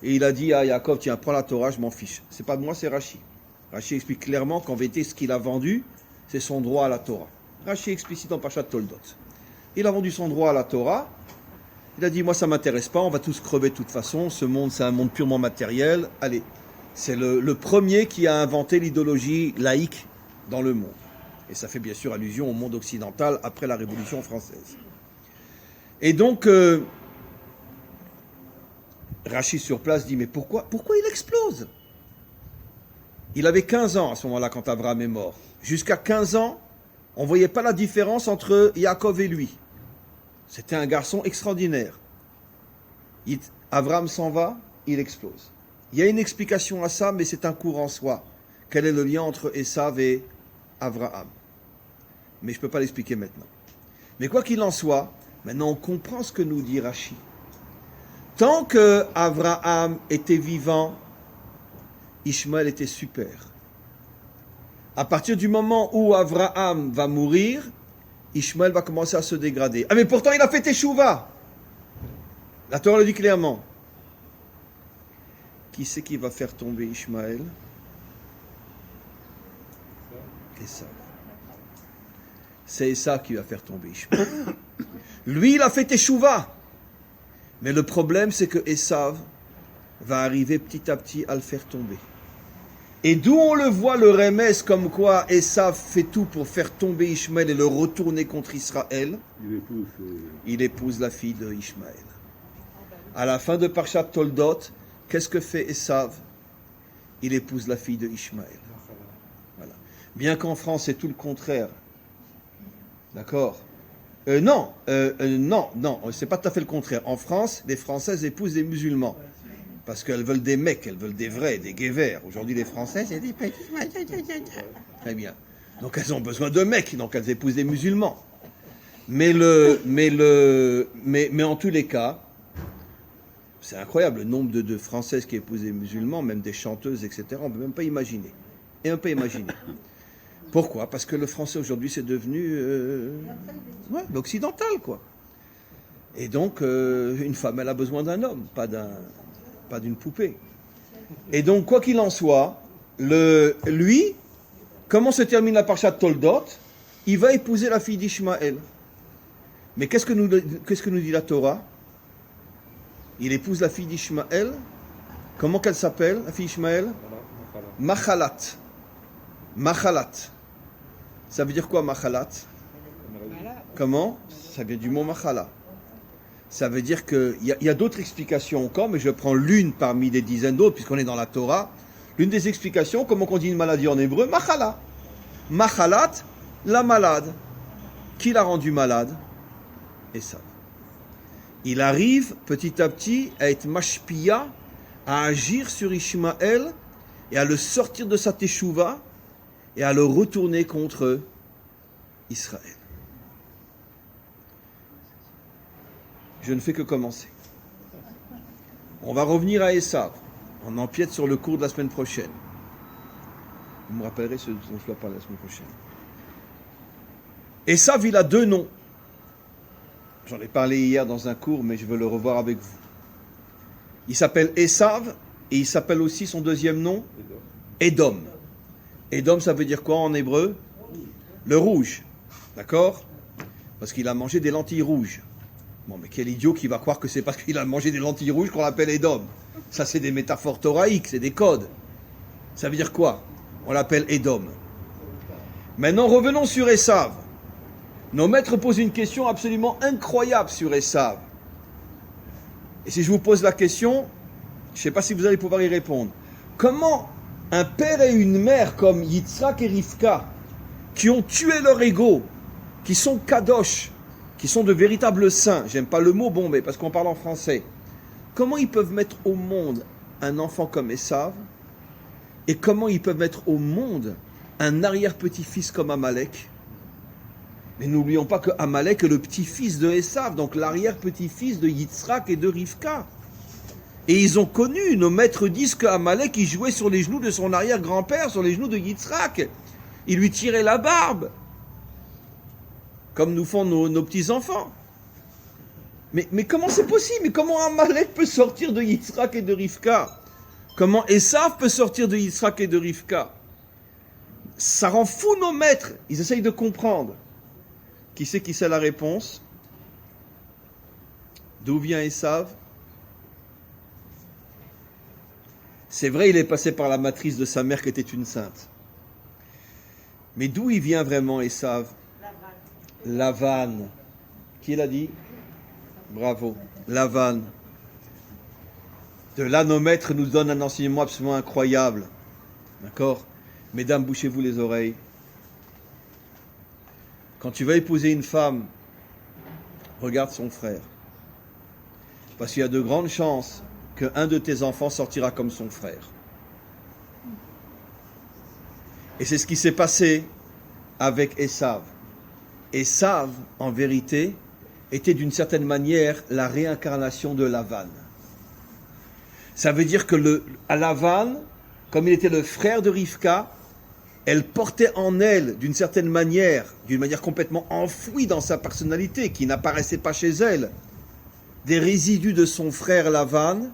Et il a dit à Yaakov, tiens, prends la Torah, je m'en fiche. C'est pas de moi, c'est Rashi. Rashi explique clairement qu'en vérité, ce qu'il a vendu, c'est son droit à la Torah. Rashi explicite dans Parashat Toldot. Il a vendu son droit à la Torah. Il a dit, moi, ça ne m'intéresse pas, on va tous crever de toute façon. Ce monde, c'est un monde purement matériel. Allez, c'est le premier qui a inventé l'idéologie laïque dans le monde. Et ça fait bien sûr allusion au monde occidental après la Révolution française. Et donc, Rachi sur place dit, mais pourquoi il explose? Il avait 15 ans à ce moment-là quand Abraham est mort. Jusqu'à 15 ans, on ne voyait pas la différence entre Yaakov et lui. C'était un garçon extraordinaire. Abraham s'en va, il explose. Il y a une explication à ça, mais c'est un cours en soi. Quel est le lien entre Esav et Abraham? Mais je ne peux pas l'expliquer maintenant. Mais quoi qu'il en soit, maintenant on comprend ce que nous dit Rachi. Tant que Abraham était vivant, Ishmaël était super. À partir du moment où Abraham va mourir, Ishmaël va commencer à se dégrader. Ah mais pourtant il a fait Teshuvah. La Torah le dit clairement. Qui c'est qui va faire tomber Ishmaël? Esav. C'est Esav qui va faire tomber Ishmaël. Lui il a fait Teshuvah. Mais le problème c'est que Esav va arriver petit à petit à le faire tomber. Et d'où on le voit le remès comme quoi Esav fait tout pour faire tomber Ishmaël et le retourner contre Israël. Il épouse la fille de Ishmaël. À la fin de Parashat Toldot, qu'est-ce que fait Esav? Il épouse la fille de Ishmaël. Voilà. Bien qu'en France c'est tout le contraire. D'accord? Non, c'est pas tout à fait le contraire. En France, les Françaises épousent des musulmans. Parce qu'elles veulent des mecs, elles veulent des vrais, des guévers. Aujourd'hui, les Français, c'est des petits. Très bien. Donc, elles ont besoin de mecs, donc elles épousent des musulmans. Mais en tous les cas, c'est incroyable le nombre de Françaises qui épousent des musulmans, même des chanteuses, etc. On ne peut même pas imaginer. Et on peut imaginer. Pourquoi? Parce que le français aujourd'hui, c'est devenu l'occidental, quoi. Et donc, une femme, elle a besoin d'un homme, pas d'une poupée. Et donc, quoi qu'il en soit, lui, comment se termine la Parashat Toldot? Il va épouser la fille d'Ishmaël. Mais qu'est-ce que nous dit la Torah? Il épouse la fille d'Ishmaël. Comment qu'elle s'appelle, la fille d'Ishmaël? Machalat. Machalat. Ça veut dire quoi, Machalat? Comment? Ça vient du mot Machala. Ça veut dire qu'il y a d'autres explications encore, mais je prends l'une parmi des dizaines d'autres, puisqu'on est dans la Torah. L'une des explications, comment on dit une maladie en hébreu? Machala. Machalat, la malade. Qui l'a rendu malade? Esav. Il arrive petit à petit à être mashpia, à agir sur Ishmaël et à le sortir de sa teshuva et à le retourner contre Israël. Je ne fais que commencer. On va revenir à Esav. On empiète sur le cours de la semaine prochaine. Vous me rappellerez ce dont je dois parler la semaine prochaine. Esav, il a deux noms. J'en ai parlé hier dans un cours, mais je veux le revoir avec vous. Il s'appelle Esav et il s'appelle aussi son deuxième nom, Edom. Edom, ça veut dire quoi en hébreu? Le rouge. D'accord? Parce qu'il a mangé des lentilles rouges. Bon, mais quel idiot qui va croire que c'est parce qu'il a mangé des lentilles rouges qu'on l'appelle Edom. Ça, c'est des métaphores thoraïques, c'est des codes. Ça veut dire quoi? On l'appelle Edom. Maintenant, revenons sur Esav. Nos maîtres posent une question absolument incroyable sur Esav. Et si je vous pose la question, je ne sais pas si vous allez pouvoir y répondre. Comment un père et une mère comme Yitzhak et Rivka, qui ont tué leur ego, qui sont kadosh, qui sont de véritables saints, j'aime pas le mot, bon, mais parce qu'on parle en français, comment ils peuvent mettre au monde un enfant comme Esav, et comment ils peuvent mettre au monde un arrière-petit-fils comme Amalek? Mais n'oublions pas que Amalek est le petit-fils de Esav, donc l'arrière-petit-fils de Yitzhak et de Rivka. Et ils ont connu, nos maîtres disent qu'Amalek, il jouait sur les genoux de son arrière-grand-père, sur les genoux de Yitzhak. Il lui tirait la barbe, comme nous font nos petits-enfants. Mais comment c'est possible? Mais comment Amalek peut sortir de Yitzhak et de Rivka? Comment Esav peut sortir de Yitzhak et de Rivka? Ça rend fou nos maîtres. Ils essayent de comprendre. Qui sait la réponse? D'où vient Esav? C'est vrai, il est passé par la matrice de sa mère qui était une sainte. Mais d'où il vient vraiment Esav? Lavan. Qui l'a dit? Bravo. Lavan. De là, nos maîtres nous donnent un enseignement absolument incroyable. D'accord? Mesdames, bouchez-vous les oreilles. Quand tu vas épouser une femme, regarde son frère. Parce qu'il y a de grandes chances qu'un de tes enfants sortira comme son frère. Et c'est ce qui s'est passé avec Esav. Esav, en vérité, était d'une certaine manière la réincarnation de Lavan. Ça veut dire que à Lavan, comme il était le frère de Rivka, elle portait en elle, d'une certaine manière, d'une manière complètement enfouie dans sa personnalité, qui n'apparaissait pas chez elle, des résidus de son frère Lavan,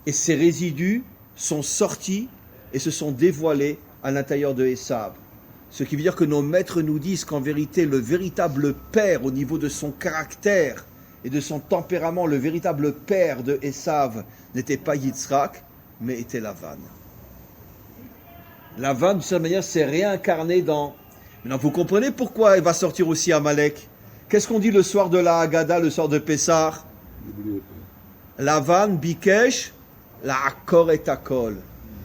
et ces résidus sont sortis et se sont dévoilés à l'intérieur de Esav. Ce qui veut dire que nos maîtres nous disent qu'en vérité, le véritable père, au niveau de son caractère et de son tempérament, le véritable père de Esav n'était pas Yitzhak, mais était Lavan. Lavan, de cette manière, s'est réincarné dans... Maintenant, vous comprenez pourquoi il va sortir aussi Amalek? Qu'est-ce qu'on dit le soir de la Haggadah, le soir de Pessah? Lavan, Bikesh, la Akor et Akol.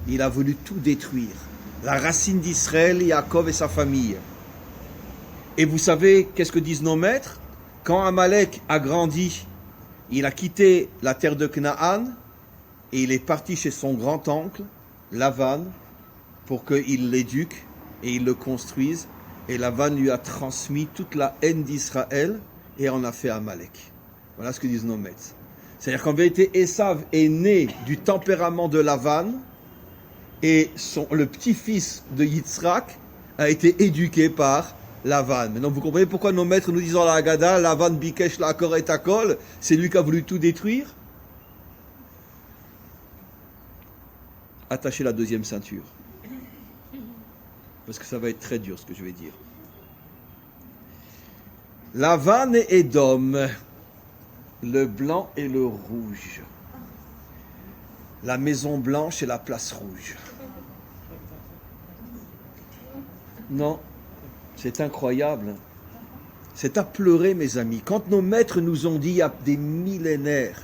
Il a voulu tout détruire. La racine d'Israël, Yaakov et sa famille. Et vous savez, qu'est-ce que disent nos maîtres? Quand Amalek a grandi, il a quitté la terre de Canaan et il est parti chez son grand-oncle, Lavan, pour qu'il l'éduque et il le construise. Et Lavan lui a transmis toute la haine d'Israël et en a fait Amalek. Voilà ce que disent nos maîtres. C'est-à-dire qu'en vérité, Esav est né du tempérament de Lavan et le petit-fils de Yitzhak a été éduqué par Lavan. Maintenant, vous comprenez pourquoi nos maîtres nous disent dans la Haggadah, Lavan Bikesh la Akor et Akol, c'est lui qui a voulu tout détruire? Attachez la deuxième ceinture. Parce que ça va être très dur ce que je vais dire. Lavan et Édom, le blanc et le rouge. La maison blanche et la place rouge. Non, c'est incroyable. C'est à pleurer, mes amis. Quand nos maîtres nous ont dit il y a des millénaires,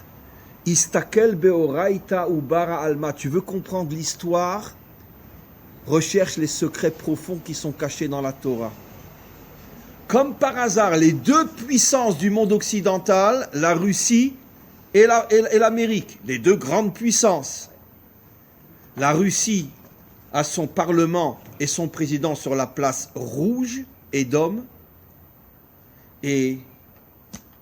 Istakel beoraita ou bara alma, tu veux comprendre l'histoire? Recherche les secrets profonds qui sont cachés dans la Torah. Comme par hasard, les deux puissances du monde occidental, la Russie et l'Amérique, les deux grandes puissances. La Russie a son parlement et son président sur la place rouge, Édom, et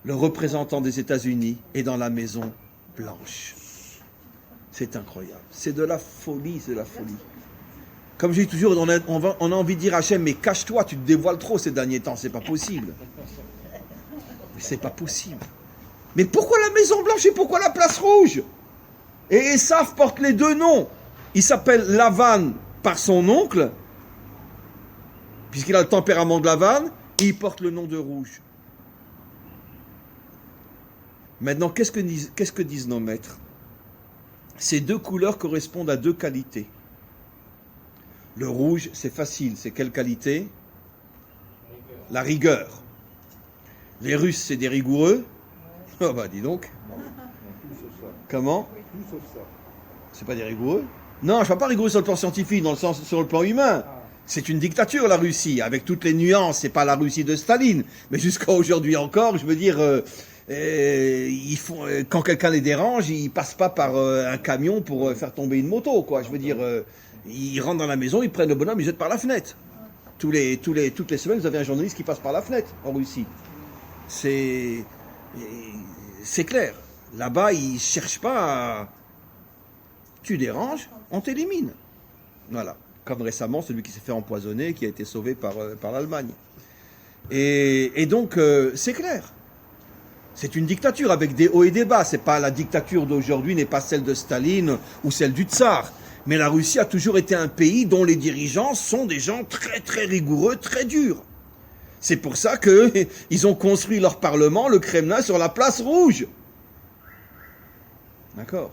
le représentant des États-Unis est dans la maison blanche. C'est incroyable. C'est de la folie, c'est de la folie. Comme je dis toujours, on a envie de dire à Hachem, mais cache-toi, tu te dévoiles trop ces derniers temps, c'est pas possible. Mais c'est pas possible. Mais pourquoi la Maison Blanche et pourquoi la place rouge? Et Esav porte les deux noms. Il s'appelle Lavan par son oncle, puisqu'il a le tempérament de Lavan, et il porte le nom de rouge. Maintenant, qu'est-ce que disent nos maîtres? Ces deux couleurs correspondent à deux qualités. Le rouge, c'est facile. C'est quelle qualité? La rigueur. Les Russes, c'est des rigoureux. Oh bah dis donc. Comment? C'est pas des rigoureux? Non, je ne parle pas rigoureux sur le plan scientifique, dans le sens sur le plan humain. C'est une dictature, la Russie, avec toutes les nuances. C'est pas la Russie de Staline. Mais jusqu'à aujourd'hui encore, je veux dire, quand quelqu'un les dérange, ils passent pas par un camion pour faire tomber une moto, quoi. Je veux dire... ils rentrent dans la maison, ils prennent le bonhomme, ils jettent par la fenêtre. toutes les semaines, vous avez un journaliste qui passe par la fenêtre en Russie. C'est clair. Là-bas, ils ne cherchent pas à... Tu déranges, on t'élimine. Voilà. Comme récemment, celui qui s'est fait empoisonner, qui a été sauvé par l'Allemagne. Et donc, c'est clair. C'est une dictature avec des hauts et des bas. C'est pas la dictature d'aujourd'hui n'est pas celle de Staline ou celle du tsar. Mais la Russie a toujours été un pays dont les dirigeants sont des gens très très rigoureux, très durs. C'est pour ça qu'ils ont construit leur parlement, le Kremlin, sur la place rouge. D'accord.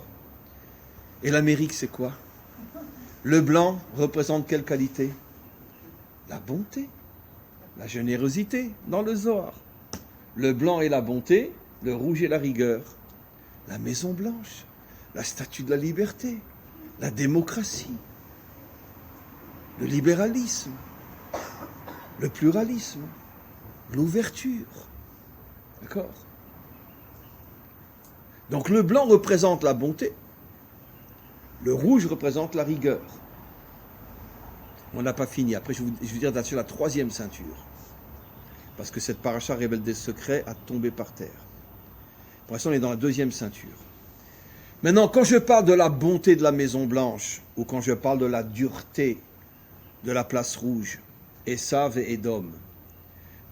Et l'Amérique, c'est quoi? Le blanc représente quelle qualité? La bonté, la générosité, dans le Zohar. Le blanc et la bonté, le rouge et la rigueur. La Maison Blanche, la statue de la liberté, la démocratie, le libéralisme, le pluralisme, l'ouverture. D'accord? Donc le blanc représente la bonté, le rouge représente la rigueur. On n'a pas fini. Après, je vais vous dire sur la troisième ceinture. Parce que cette paracha révèle des secrets à tomber par terre. Pour l'instant, on est dans la deuxième ceinture. Maintenant, quand je parle de la bonté de la Maison Blanche, ou quand je parle de la dureté de la place rouge, Esav et Édom,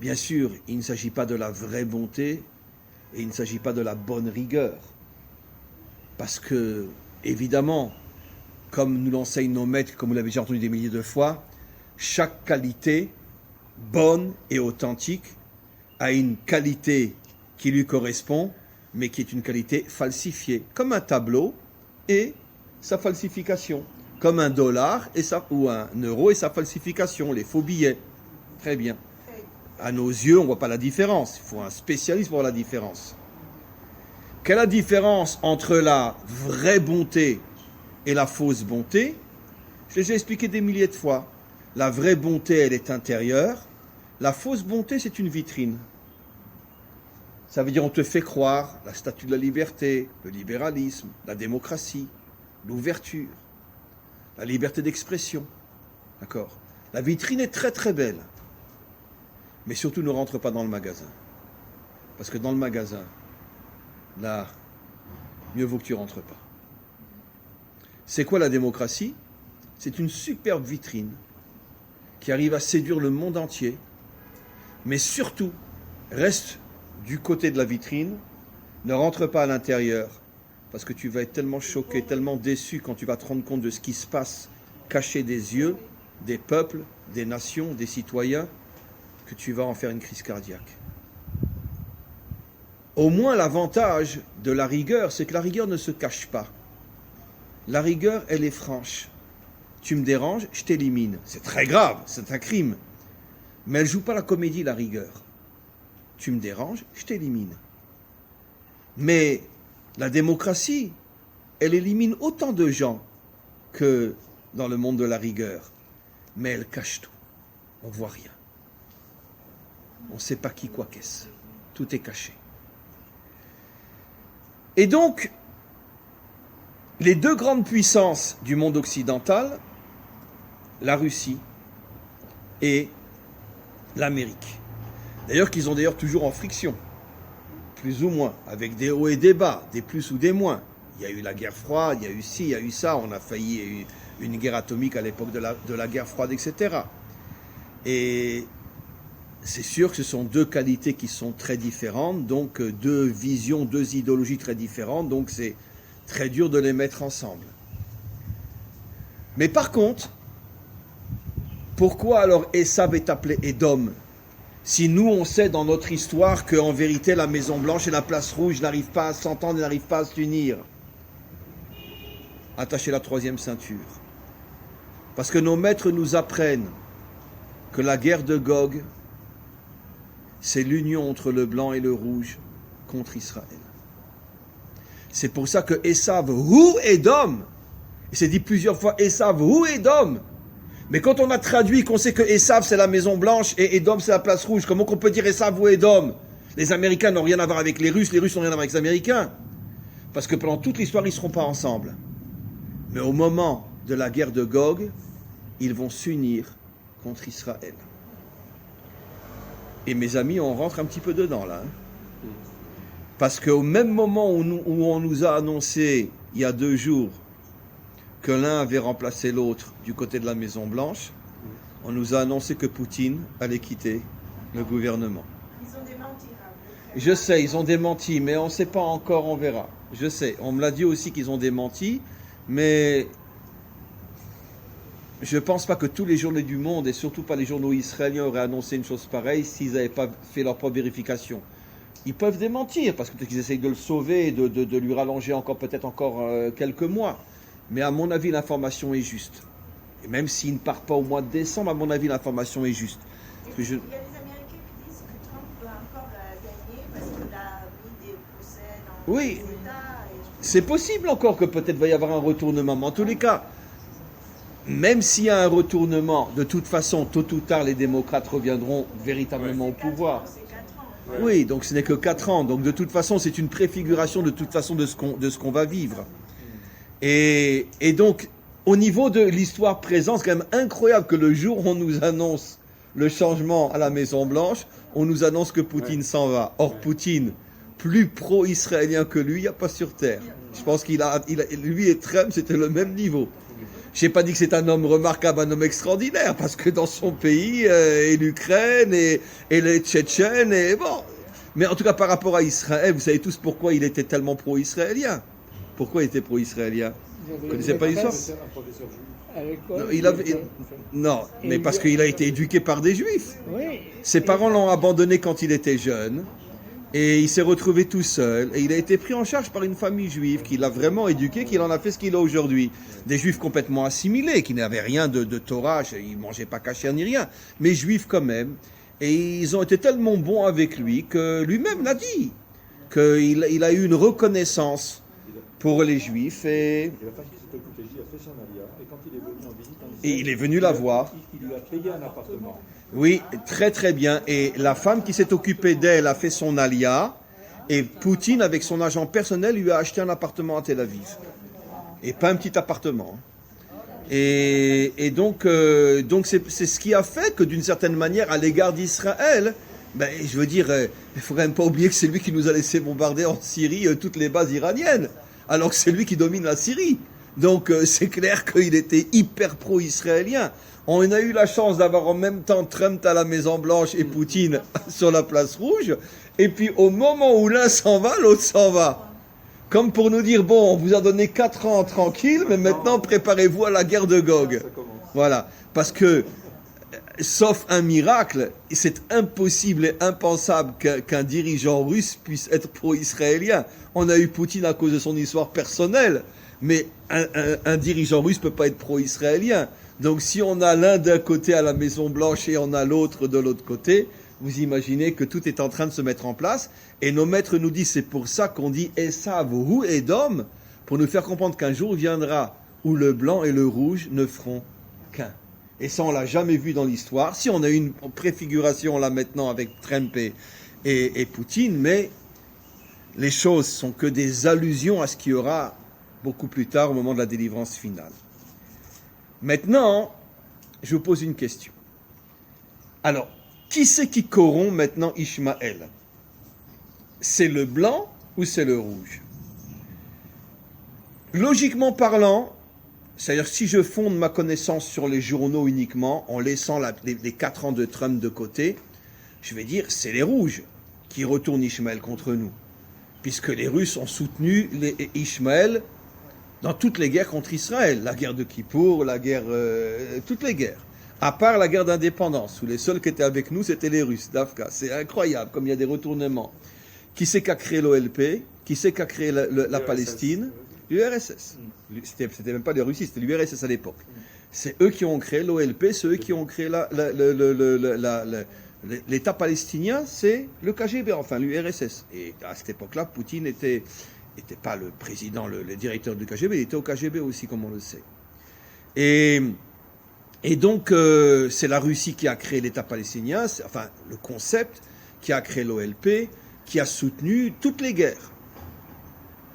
bien sûr, il ne s'agit pas de la vraie bonté, et il ne s'agit pas de la bonne rigueur. Parce que, évidemment, comme nous l'enseignent nos maîtres, comme vous l'avez déjà entendu des milliers de fois, chaque qualité, bonne et authentique, a une qualité qui lui correspond, mais qui est une qualité falsifiée, comme un tableau et sa falsification, comme un dollar ou un euro et sa falsification, les faux billets. Très bien. À nos yeux, on ne voit pas la différence. Il faut un spécialiste pour voir la différence. Quelle est la différence entre la vraie bonté et la fausse bonté? Je l'ai déjà expliqué des milliers de fois. La vraie bonté, elle est intérieure. La fausse bonté, c'est une vitrine. Ça veut dire on te fait croire la statue de la liberté, le libéralisme, la démocratie, l'ouverture, la liberté d'expression. D'accord? La vitrine est très très belle. Mais surtout, ne rentre pas dans le magasin. Parce que dans le magasin, là, mieux vaut que tu ne rentres pas. C'est quoi la démocratie? C'est une superbe vitrine qui arrive à séduire le monde entier, mais surtout, reste du côté de la vitrine, ne rentre pas à l'intérieur, parce que tu vas être tellement choqué, tellement déçu quand tu vas te rendre compte de ce qui se passe, caché des yeux, des peuples, des nations, des citoyens, que tu vas en faire une crise cardiaque. Au moins, l'avantage de la rigueur, c'est que la rigueur ne se cache pas. La rigueur, elle est franche. Tu me déranges, je t'élimine. C'est très grave, c'est un crime. Mais elle ne joue pas la comédie, la rigueur. Tu me déranges, je t'élimine. Mais la démocratie, elle élimine autant de gens que dans le monde de la rigueur. Mais elle cache tout. On ne voit rien. On ne sait pas qui, quoi, qu'est-ce. Tout est caché. Et donc, les deux grandes puissances du monde occidental, la Russie et l'Amérique. D'ailleurs, qu'ils ont toujours en friction, plus ou moins, avec des hauts et des bas, des plus ou des moins. Il y a eu la guerre froide, il y a eu ci, il y a eu ça, on a failli une guerre atomique à l'époque de la guerre froide, etc. Et c'est sûr que ce sont deux qualités qui sont très différentes, donc deux visions, deux idéologies très différentes, donc c'est très dur de les mettre ensemble. Mais par contre, pourquoi alors Esav est appelé Édom? Si nous on sait dans notre histoire qu'en vérité la Maison Blanche et la Place Rouge n'arrivent pas à s'entendre et n'arrivent pas à s'unir, attachez la troisième ceinture. Parce que nos maîtres nous apprennent que la guerre de Gog, c'est l'union entre le blanc et le rouge contre Israël. C'est pour ça que Esav ou Édom, il s'est dit plusieurs fois Esav ou Édom. Mais quand on a traduit qu'on sait que Esav c'est la Maison Blanche et Édom c'est la Place Rouge, comment qu'on peut dire Esav ou Édom? Les Américains n'ont rien à voir avec les Russes n'ont rien à voir avec les Américains. Parce que pendant toute l'histoire, ils ne seront pas ensemble. Mais au moment de la guerre de Gog, ils vont s'unir contre Israël. Et mes amis, on rentre un petit peu dedans là. Parce qu'au même moment où on nous a annoncé, il y a 2 jours, que l'un avait remplacé l'autre du côté de la Maison Blanche, on nous a annoncé que Poutine allait quitter le gouvernement. Ils ont démenti. Je sais, ils ont démenti, mais on ne sait pas encore, on verra. Je sais, on me l'a dit aussi qu'ils ont démenti, mais je ne pense pas que tous les journaux du monde, et surtout pas les journaux israéliens, auraient annoncé une chose pareille s'ils n'avaient pas fait leur propre vérification. Ils peuvent démentir, parce que peut-être qu'ils essayent de le sauver, de lui rallonger peut-être encore quelques mois. Mais à mon avis, l'information est juste. Et même s'il ne part pas au mois de décembre, à mon avis, l'information est juste. Il y a des Américains qui disent que Trump peut encore gagner parce qu'il a mis des procès dans les États. C'est possible encore que peut-être va y avoir un retournement. Mais en tous les cas, même s'il y a un retournement, de toute façon, tôt ou tard, les démocrates reviendront véritablement au pouvoir. C'est 4 ans. Oui, donc ce n'est que 4 ans. Donc de toute façon, c'est une préfiguration de toute façon de ce qu'on va vivre. Et donc, au niveau de l'histoire présente, c'est quand même incroyable que le jour où on nous annonce le changement à la Maison-Blanche, on nous annonce que Poutine s'en va. Or, Poutine, plus pro-israélien que lui, il n'y a pas sur Terre. Je pense lui et Trump, c'était le même niveau. Je n'ai pas dit que c'est un homme remarquable, un homme extraordinaire, parce que dans son pays, et l'Ukraine, et les Tchétchènes, et bon. Mais en tout cas, par rapport à Israël, vous savez tous pourquoi il était tellement pro-israélien. Pourquoi il était pro-israélien? Vous ne connaissez pas l'histoire? Non, mais parce qu'il a été éduqué par des juifs. Ses parents l'ont abandonné quand il était jeune. Et il s'est retrouvé tout seul. Et il a été pris en charge par une famille juive qui l'a vraiment éduqué, qui en a fait ce qu'il a aujourd'hui. Des juifs complètement assimilés, qui n'avaient rien de Torah, ils ne mangeaient pas kasher ni rien. Mais juifs quand même. Et ils ont été tellement bons avec lui que lui-même l'a dit. Qu'il a eu une reconnaissance pour les juifs. Et il est venu la voir. Il lui a payé un appartement. Oui, très très bien. Et la femme qui s'est occupée d'elle a fait son alia. Et Poutine, avec son agent personnel, lui a acheté un appartement à Tel Aviv. Et pas un petit appartement. Et donc c'est ce qui a fait que d'une certaine manière, à l'égard d'Israël, je veux dire, il faut quand même pas oublier que c'est lui qui nous a laissé bombarder en Syrie toutes les bases iraniennes. Alors que c'est lui qui domine la Syrie. Donc c'est clair qu'il était hyper pro-israélien. On a eu la chance d'avoir en même temps Trump à la Maison-Blanche et Poutine sur la place rouge. Et puis au moment où l'un s'en va, l'autre s'en va. Comme pour nous dire, bon, on vous a donné 4 ans tranquille, mais maintenant préparez-vous à la guerre de Gog. Voilà. Parce que, sauf un miracle, c'est impossible et impensable qu'un dirigeant russe puisse être pro-israélien. On a eu Poutine à cause de son histoire personnelle, mais un dirigeant russe ne peut pas être pro-israélien. Donc si on a l'un d'un côté à la Maison-Blanche et on a l'autre de l'autre côté, vous imaginez que tout est en train de se mettre en place. Et nos maîtres nous disent, c'est pour ça qu'on dit Esav ou Edom, pour nous faire comprendre qu'un jour viendra où le blanc et le rouge ne feront qu'un. Et ça, on l'a jamais vu dans l'histoire. Si on a une préfiguration là maintenant avec Trump et Poutine, mais les choses sont que des allusions à ce qu'il y aura beaucoup plus tard au moment de la délivrance finale. Maintenant, je vous pose une question. Alors, qui c'est qui corrompt maintenant Ishmaël? C'est le blanc ou c'est le rouge? Logiquement parlant, c'est-à-dire si je fonde ma connaissance sur les journaux uniquement, en laissant les 4 ans de Trump de côté, je vais dire c'est les rouges qui retournent Ishmaël contre nous. Puisque les Russes ont soutenu Ishmaël dans toutes les guerres contre Israël. La guerre de Kippour, toutes les guerres. À part la guerre d'indépendance, où les seuls qui étaient avec nous, c'était les Russes, d'Afka. C'est incroyable, comme il y a des retournements. Qui c'est qui a créé l'OLP? Qui c'est qui a créé la Palestine? L'URSS. C'était même pas les Russes, c'était l'URSS à l'époque. C'est eux qui ont créé l'OLP, c'est eux qui ont créé l'État palestinien, c'est le KGB, enfin l'URSS. Et à cette époque-là, Poutine n'était pas le président, le directeur du KGB, il était au KGB aussi, comme on le sait. Et donc, c'est la Russie qui a créé l'État palestinien, enfin le concept, qui a créé l'OLP, qui a soutenu toutes les guerres,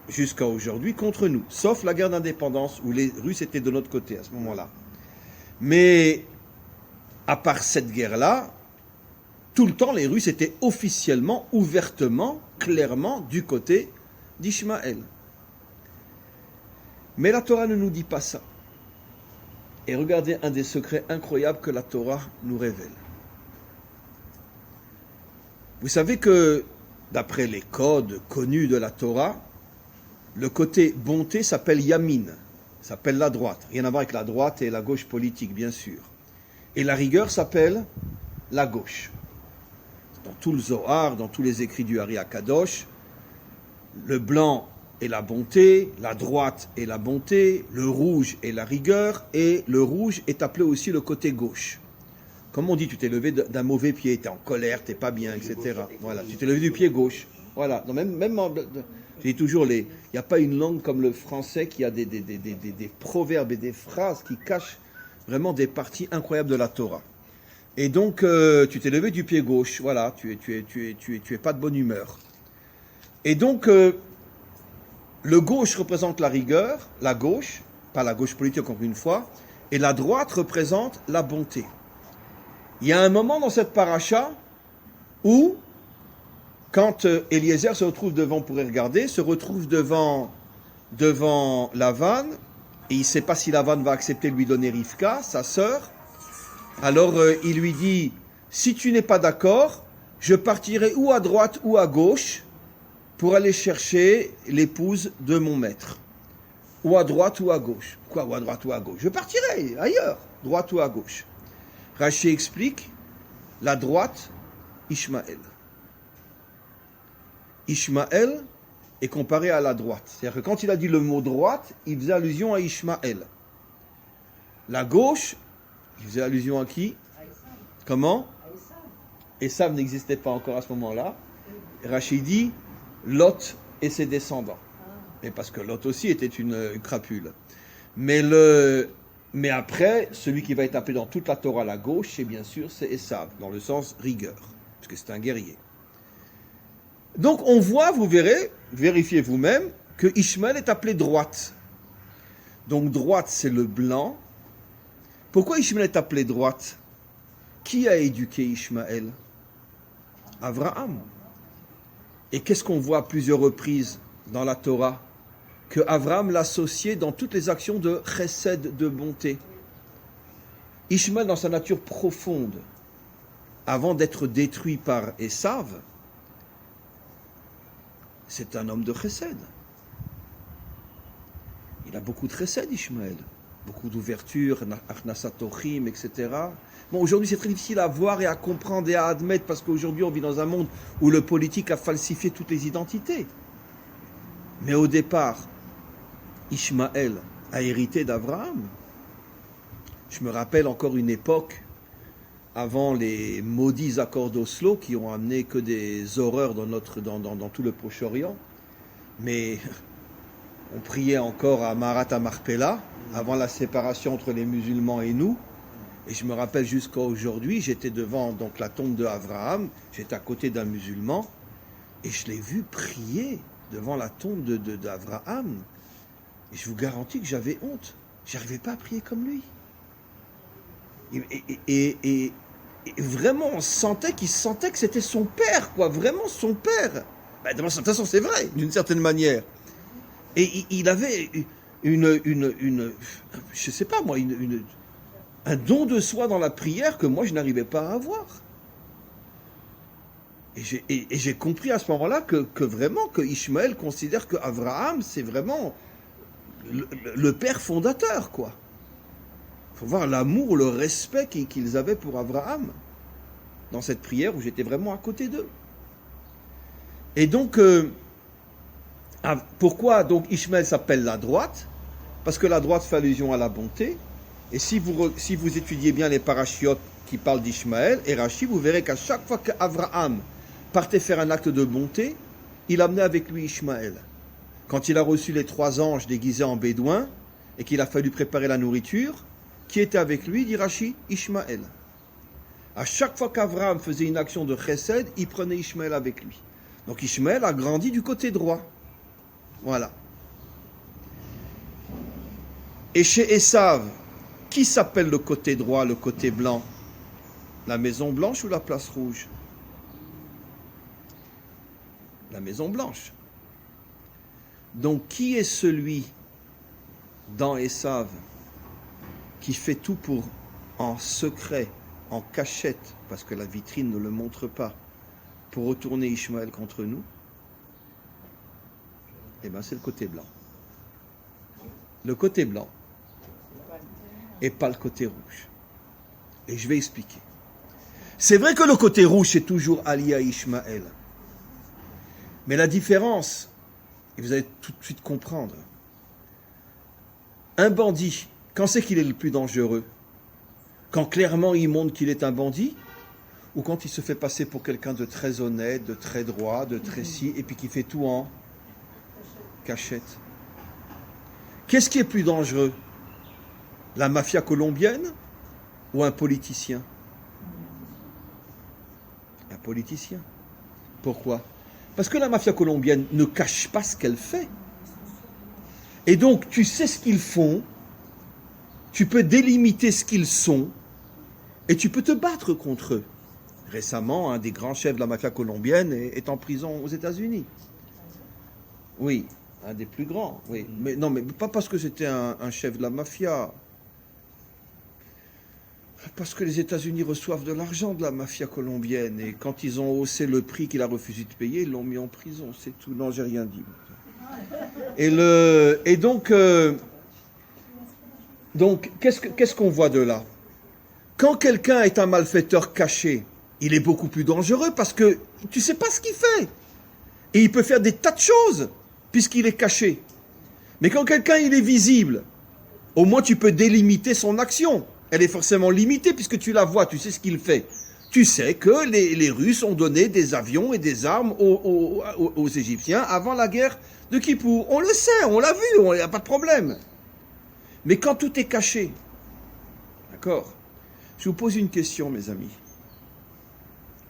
jusqu'à aujourd'hui, contre nous, sauf la guerre d'indépendance, où les Russes étaient de notre côté à ce moment-là. Mais à part cette guerre-là, tout le temps, les Russes étaient officiellement, ouvertement, clairement du côté d'Ishmaël. Mais la Torah ne nous dit pas ça. Et regardez un des secrets incroyables que la Torah nous révèle. Vous savez que, d'après les codes connus de la Torah, le côté bonté s'appelle Yamin, s'appelle la droite. Rien à voir avec la droite et la gauche politique, bien sûr. Et la rigueur s'appelle la gauche. Dans tout le Zohar, dans tous les écrits du Ari HaKadosh, le blanc est la bonté, la droite est la bonté, le rouge est la rigueur, et le rouge est appelé aussi le côté gauche. Comme on dit, tu t'es levé d'un mauvais pied, tu es en colère, tu n'es pas bien, etc. Voilà, tu t'es levé du pied gauche. Voilà, donc même je dis toujours, il n'y a pas une langue comme le français qui a des proverbes et des phrases qui cachent vraiment des parties incroyables de la Torah. Et donc, tu t'es levé du pied gauche, voilà, tu es pas de bonne humeur. Et donc, le gauche représente la rigueur, la gauche, pas la gauche politique encore une fois, et la droite représente la bonté. Il y a un moment dans cette paracha où, quand Eliezer se retrouve devant, pour regarder, se retrouve devant Lavan, et il ne sait pas si Lavan va accepter de lui donner Rivka, sa sœur. Alors il lui dit, si tu n'es pas d'accord, je partirai ou à droite ou à gauche pour aller chercher l'épouse de mon maître. Ou à droite ou à gauche. Quoi, ou à droite ou à gauche? Je partirai ailleurs, droite ou à gauche. Rashi explique, la droite, Ishmaël. Ishmaël est comparé à la droite. C'est-à-dire que quand il a dit le mot droite, il faisait allusion à Ishmaël. La gauche, il faisait allusion à qui? Comment? Esav n'existait pas encore à ce moment-là. Rashi dit Lot et ses descendants. Et parce que Lot aussi était une crapule. Mais après, celui qui va être appelé dans toute la Torah à la gauche, c'est bien sûr, c'est Esav, dans le sens rigueur, parce que c'est un guerrier. Donc on voit, vous verrez, vérifiez vous-même, que Ishmaël est appelé droite. Donc droite, c'est le blanc. Pourquoi Ishmaël est appelé droite? Qui a éduqué Ishmaël? Abraham. Et qu'est-ce qu'on voit à plusieurs reprises dans la Torah? Que Abraham l'associait dans toutes les actions de chesed, de bonté. Ishmaël, dans sa nature profonde, avant d'être détruit par Esav, c'est un homme de chesed. Il a beaucoup de chesed, Ishmaël. Beaucoup d'ouverture, achnasatochim, etc. Bon, aujourd'hui, c'est très difficile à voir et à comprendre et à admettre parce qu'aujourd'hui, on vit dans un monde où le politique a falsifié toutes les identités. Mais au départ, Ishmaël a hérité d'Abraham. Je me rappelle encore une époque, avant les maudits accords d'Oslo, qui ont amené que des horreurs dans tout le Proche-Orient. Mais on priait encore à Marat Marpella, avant la séparation entre les musulmans et nous. Et je me rappelle jusqu'à aujourd'hui, j'étais devant donc, la tombe d'Abraham, j'étais à côté d'un musulman, et je l'ai vu prier devant la tombe d'Abraham. Et je vous garantis que j'avais honte. Je n'arrivais pas à prier comme lui. Et vraiment, on sentait qu'il sentait que c'était son père, quoi. Vraiment son père. Ben, de toute façon, c'est vrai, d'une certaine manière. Et il avait je sais pas moi, un don de soi dans la prière que moi je n'arrivais pas à avoir. Et j'ai compris à ce moment-là que vraiment, que Ishmaël considère que Abraham, c'est vraiment le père fondateur, quoi. Il faut voir l'amour, le respect qu'ils avaient pour Abraham dans cette prière où j'étais vraiment à côté d'eux. Et donc, pourquoi donc Ishmaël s'appelle la droite? Parce que la droite fait allusion à la bonté. Et si vous étudiez bien les parachiotes qui parlent d'Ishmaël et Rashi, vous verrez qu'à chaque fois qu'Abraham partait faire un acte de bonté, il amenait avec lui Ishmaël. Quand il a reçu les 3 anges déguisés en bédouins et qu'il a fallu préparer la nourriture, qui était avec lui, dit Rashi, Ishmaël. À chaque fois qu'Abraham faisait une action de chesed, il prenait Ishmaël avec lui. Donc Ishmaël a grandi du côté droit. Voilà. Et chez Esav, qui s'appelle le côté droit, le côté blanc? La Maison Blanche ou la Place Rouge? La Maison Blanche. Donc qui est celui dans Esav qui fait tout pour, en secret, en cachette, parce que la vitrine ne le montre pas, pour retourner Ishmaël contre nous? Eh bien, c'est le côté blanc. Le côté blanc et pas le côté rouge. Et je vais expliquer. C'est vrai que le côté rouge, c'est toujours allié à Ishmaël. Mais la différence, et vous allez tout de suite comprendre, un bandit, quand c'est qu'il est le plus dangereux? Quand clairement il montre qu'il est un bandit, ou quand il se fait passer pour quelqu'un de très honnête, de très droit, de très si, et puis qui fait tout en cachette? Qu'est-ce qui est plus dangereux? La mafia colombienne ou un politicien? Un politicien. Pourquoi? Parce que la mafia colombienne ne cache pas ce qu'elle fait. Et donc, tu sais ce qu'ils font, tu peux délimiter ce qu'ils sont, et tu peux te battre contre eux. Récemment, un des grands chefs de la mafia colombienne est en prison aux États-Unis. Oui, un des plus grands, oui. Mais non, mais pas parce que c'était un chef de la mafia. Parce que les États-Unis reçoivent de l'argent de la mafia colombienne, et quand ils ont haussé le prix qu'il a refusé de payer, ils l'ont mis en prison, c'est tout. Non, j'ai rien dit. Et donc qu'est-ce qu'on voit de là? Quand quelqu'un est un malfaiteur caché, il est beaucoup plus dangereux parce que tu ne sais pas ce qu'il fait. Et il peut faire des tas de choses puisqu'il est caché. Mais quand quelqu'un il est visible, au moins tu peux délimiter son action. Elle est forcément limitée puisque tu la vois, tu sais ce qu'il fait. Tu sais que les Russes ont donné des avions et des armes aux Égyptiens avant la guerre de Kippour. On le sait, on l'a vu, il n'y a pas de problème. Mais quand tout est caché, d'accord? Je vous pose une question, mes amis.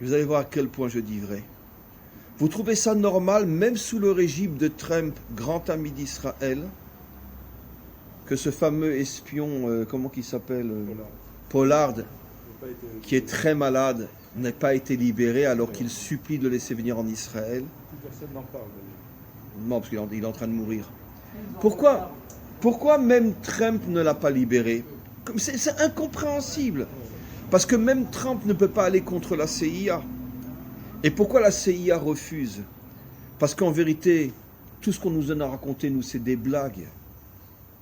Vous allez voir à quel point je dis vrai. Vous trouvez ça normal, même sous le régime de Trump, grand ami d'Israël, que ce fameux espion, comment il s'appelle, Pollard, qui est très malade, n'ait pas été libéré alors qu'il supplie de le laisser venir en Israël? Personne n'en parle. Non, parce qu'il est en train de mourir. Pourquoi même Trump ne l'a pas libéré? C'est incompréhensible. Parce que même Trump ne peut pas aller contre la CIA. Et pourquoi la CIA refuse? Parce qu'en vérité, tout ce qu'on nous en a raconté, nous, c'est des blagues.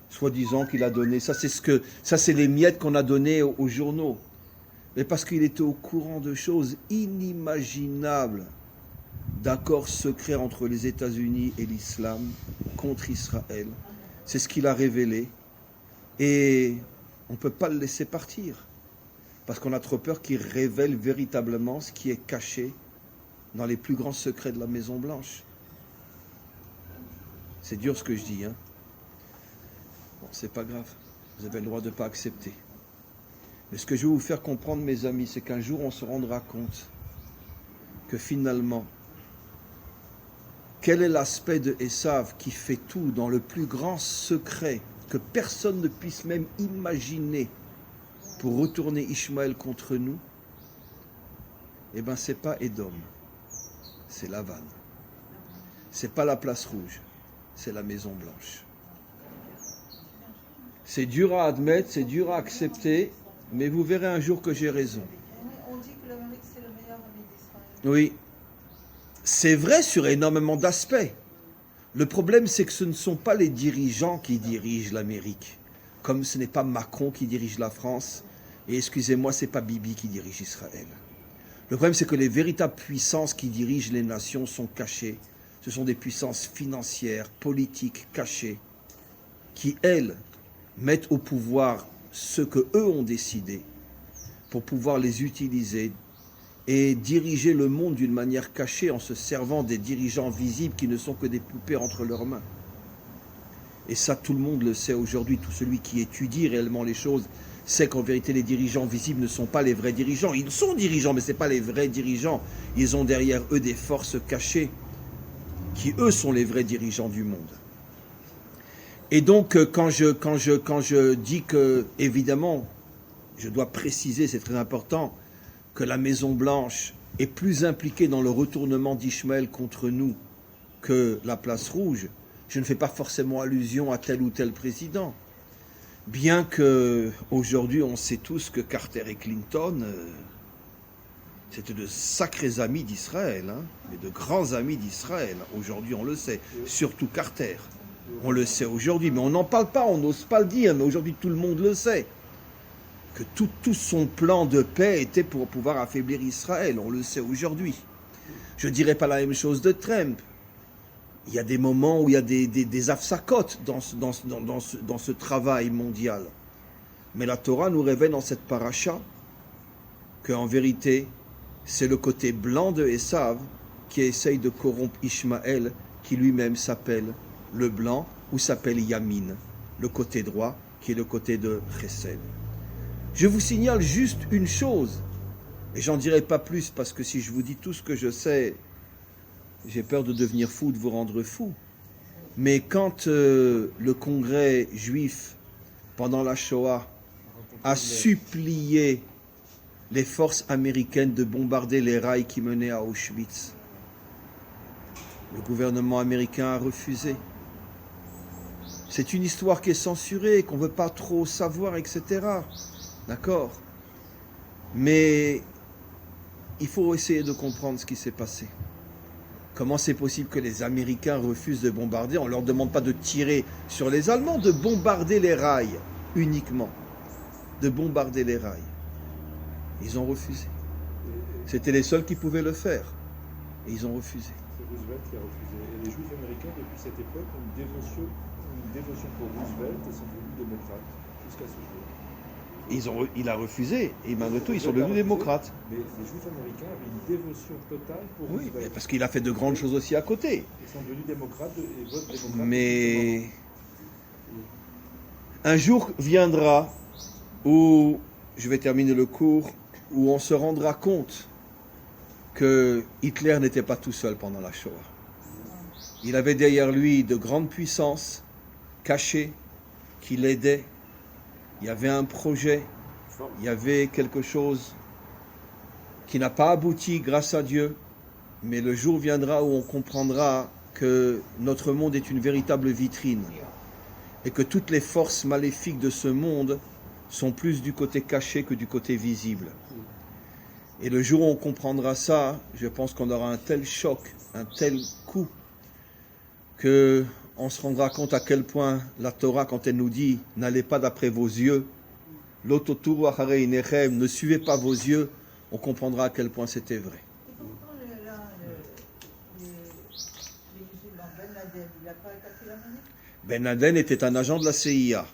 Soi-disant qu'il a donné. Ça, c'est les miettes qu'on a données aux journaux. Mais parce qu'il était au courant de choses inimaginables, d'accords secrets entre les États-Unis et l'islam contre Israël. C'est ce qu'il a révélé. Et on ne peut pas le laisser partir. Parce qu'on a trop peur qu'il révèle véritablement ce qui est caché dans les plus grands secrets de la Maison Blanche. C'est dur ce que je dis, hein. Bon, c'est pas grave. Vous avez le droit de ne pas accepter. Mais ce que je veux vous faire comprendre, mes amis, c'est qu'un jour on se rendra compte que finalement, quel est l'aspect de Esav qui fait tout dans le plus grand secret que personne ne puisse même imaginer pour retourner Ishmaël contre nous? Eh bien, c'est pas Édom, c'est Lavan. C'est pas la place rouge, c'est la Maison Blanche. C'est dur à admettre, c'est dur à accepter, mais vous verrez un jour que j'ai raison. On dit que l'Amérique, c'est le meilleur ami d'Israël. Oui, c'est vrai sur énormément d'aspects. Le problème, c'est que ce ne sont pas les dirigeants qui dirigent l'Amérique, comme ce n'est pas Macron qui dirige la France, et excusez-moi, ce n'est pas Bibi qui dirige Israël. Le problème, c'est que les véritables puissances qui dirigent les nations sont cachées. Ce sont des puissances financières, politiques, cachées, qui, elles, mettent au pouvoir ce que eux ont décidé pour pouvoir les utiliser et diriger le monde d'une manière cachée en se servant des dirigeants visibles qui ne sont que des poupées entre leurs mains. Et ça, tout le monde le sait aujourd'hui. Tout celui qui étudie réellement les choses sait qu'en vérité, les dirigeants visibles ne sont pas les vrais dirigeants. Ils sont dirigeants, mais ce n'est pas les vrais dirigeants. Ils ont derrière eux des forces cachées qui, eux, sont les vrais dirigeants du monde. Et donc, quand je dis que, évidemment, je dois préciser, c'est très important, que la Maison-Blanche est plus impliquée dans le retournement d'Ishmaël contre nous que la place rouge, je ne fais pas forcément allusion à tel ou tel président. Bien que aujourd'hui on sait tous que Carter et Clinton, c'était de sacrés amis d'Israël, mais de grands amis d'Israël. Aujourd'hui on le sait, surtout Carter. On le sait aujourd'hui, mais on n'en parle pas, on n'ose pas le dire, mais aujourd'hui tout le monde le sait. Que tout son plan de paix était pour pouvoir affaiblir Israël, on le sait aujourd'hui. Je ne dirais pas la même chose de Trump. Il y a des moments où il y a des afsakotes dans ce travail mondial. Mais la Torah nous révèle dans cette paracha qu'en vérité, c'est le côté blanc de Esav qui essaye de corrompre Ishmaël, qui lui-même s'appelle le blanc ou s'appelle Yamin, le côté droit qui est le côté de Chesed. Je vous signale juste une chose, et j'en dirai pas plus parce que si je vous dis tout ce que je sais, j'ai peur de devenir fou, de vous rendre fou. Mais quand le Congrès juif, pendant la Shoah, a supplié les forces américaines de bombarder les rails qui menaient à Auschwitz, le gouvernement américain a refusé. C'est une histoire qui est censurée, qu'on ne veut pas trop savoir, etc. D'accord? Mais il faut essayer de comprendre ce qui s'est passé. Comment c'est possible que les Américains refusent de bombarder? On ne leur demande pas de tirer sur les Allemands, de bombarder les rails uniquement. De bombarder les rails. Ils ont refusé. C'était les seuls qui pouvaient le faire. Et ils ont refusé. C'est Roosevelt qui a refusé. Et les Juifs américains, depuis cette époque, ont une dévotion pour Roosevelt et sont devenus démocrates jusqu'à ce jour. Il a refusé, et malgré tout, ils sont devenus démocrates. Mais les Juifs américains avaient une dévotion totale pour Roosevelt. Oui, parce qu'il a fait de grandes choses aussi à côté. Ils sont devenus démocrates et votent démocrates. Mais un jour viendra où, je vais terminer le cours, où on se rendra compte que Hitler n'était pas tout seul pendant la Shoah. Il avait derrière lui de grandes puissances cachées qui l'aidaient. Il y avait un projet, il y avait quelque chose qui n'a pas abouti grâce à Dieu, mais le jour viendra où on comprendra que notre monde est une véritable vitrine et que toutes les forces maléfiques de ce monde sont plus du côté caché que du côté visible. Et le jour où on comprendra ça, je pense qu'on aura un tel choc, un tel coup, qu'on se rendra compte à quel point la Torah, quand elle nous dit « N'allez pas d'après vos yeux »,« L'ototuru acharei inechem », ne suivez pas vos yeux, on comprendra à quel point c'était vrai. Et pourtant, les musulmans, Ben Laden, il n'a pas cassé la monnaie? Ben Laden était un agent de la CIA,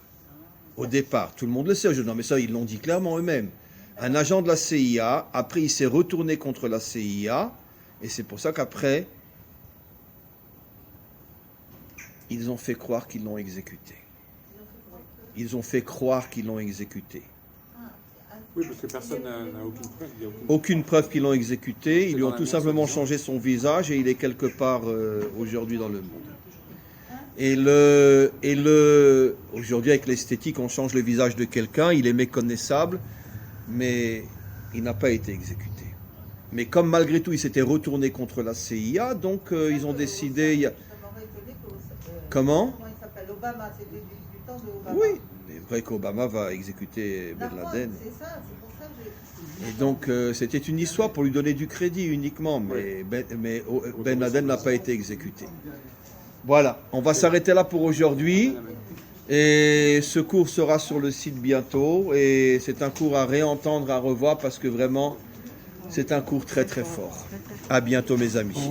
au départ. Tout le monde le sait aujourd'hui, mais ça, ils l'ont dit clairement eux-mêmes. Un agent de la CIA, après il s'est retourné contre la CIA, et c'est pour ça qu'après, ils ont fait croire qu'ils l'ont exécuté. Ils ont fait croire qu'ils l'ont exécuté. Oui, parce que personne n'a aucune preuve. Aucune preuve qu'ils l'ont exécuté. Ils lui ont tout simplement changé son visage et il est quelque part aujourd'hui dans le monde. Aujourd'hui, avec l'esthétique, on change le visage de quelqu'un, il est méconnaissable, mais il n'a pas été exécuté. Mais comme malgré tout, il s'était retourné contre la CIA, donc ils ont décidé... Comment? Comment il s'appelle? Obama, c'est du temps de Obama. Oui, c'est vrai qu'Obama va exécuter Ben Laden. C'est ça, c'est pour ça que j'ai... Et donc, c'était une histoire pour lui donner du crédit uniquement, mais Ben Laden n'a pas été exécuté. Voilà, on va s'arrêter là pour aujourd'hui. Et ce cours sera sur le site bientôt. Et c'est un cours à réentendre, à revoir, parce que vraiment, c'est un cours très très fort. À bientôt mes amis.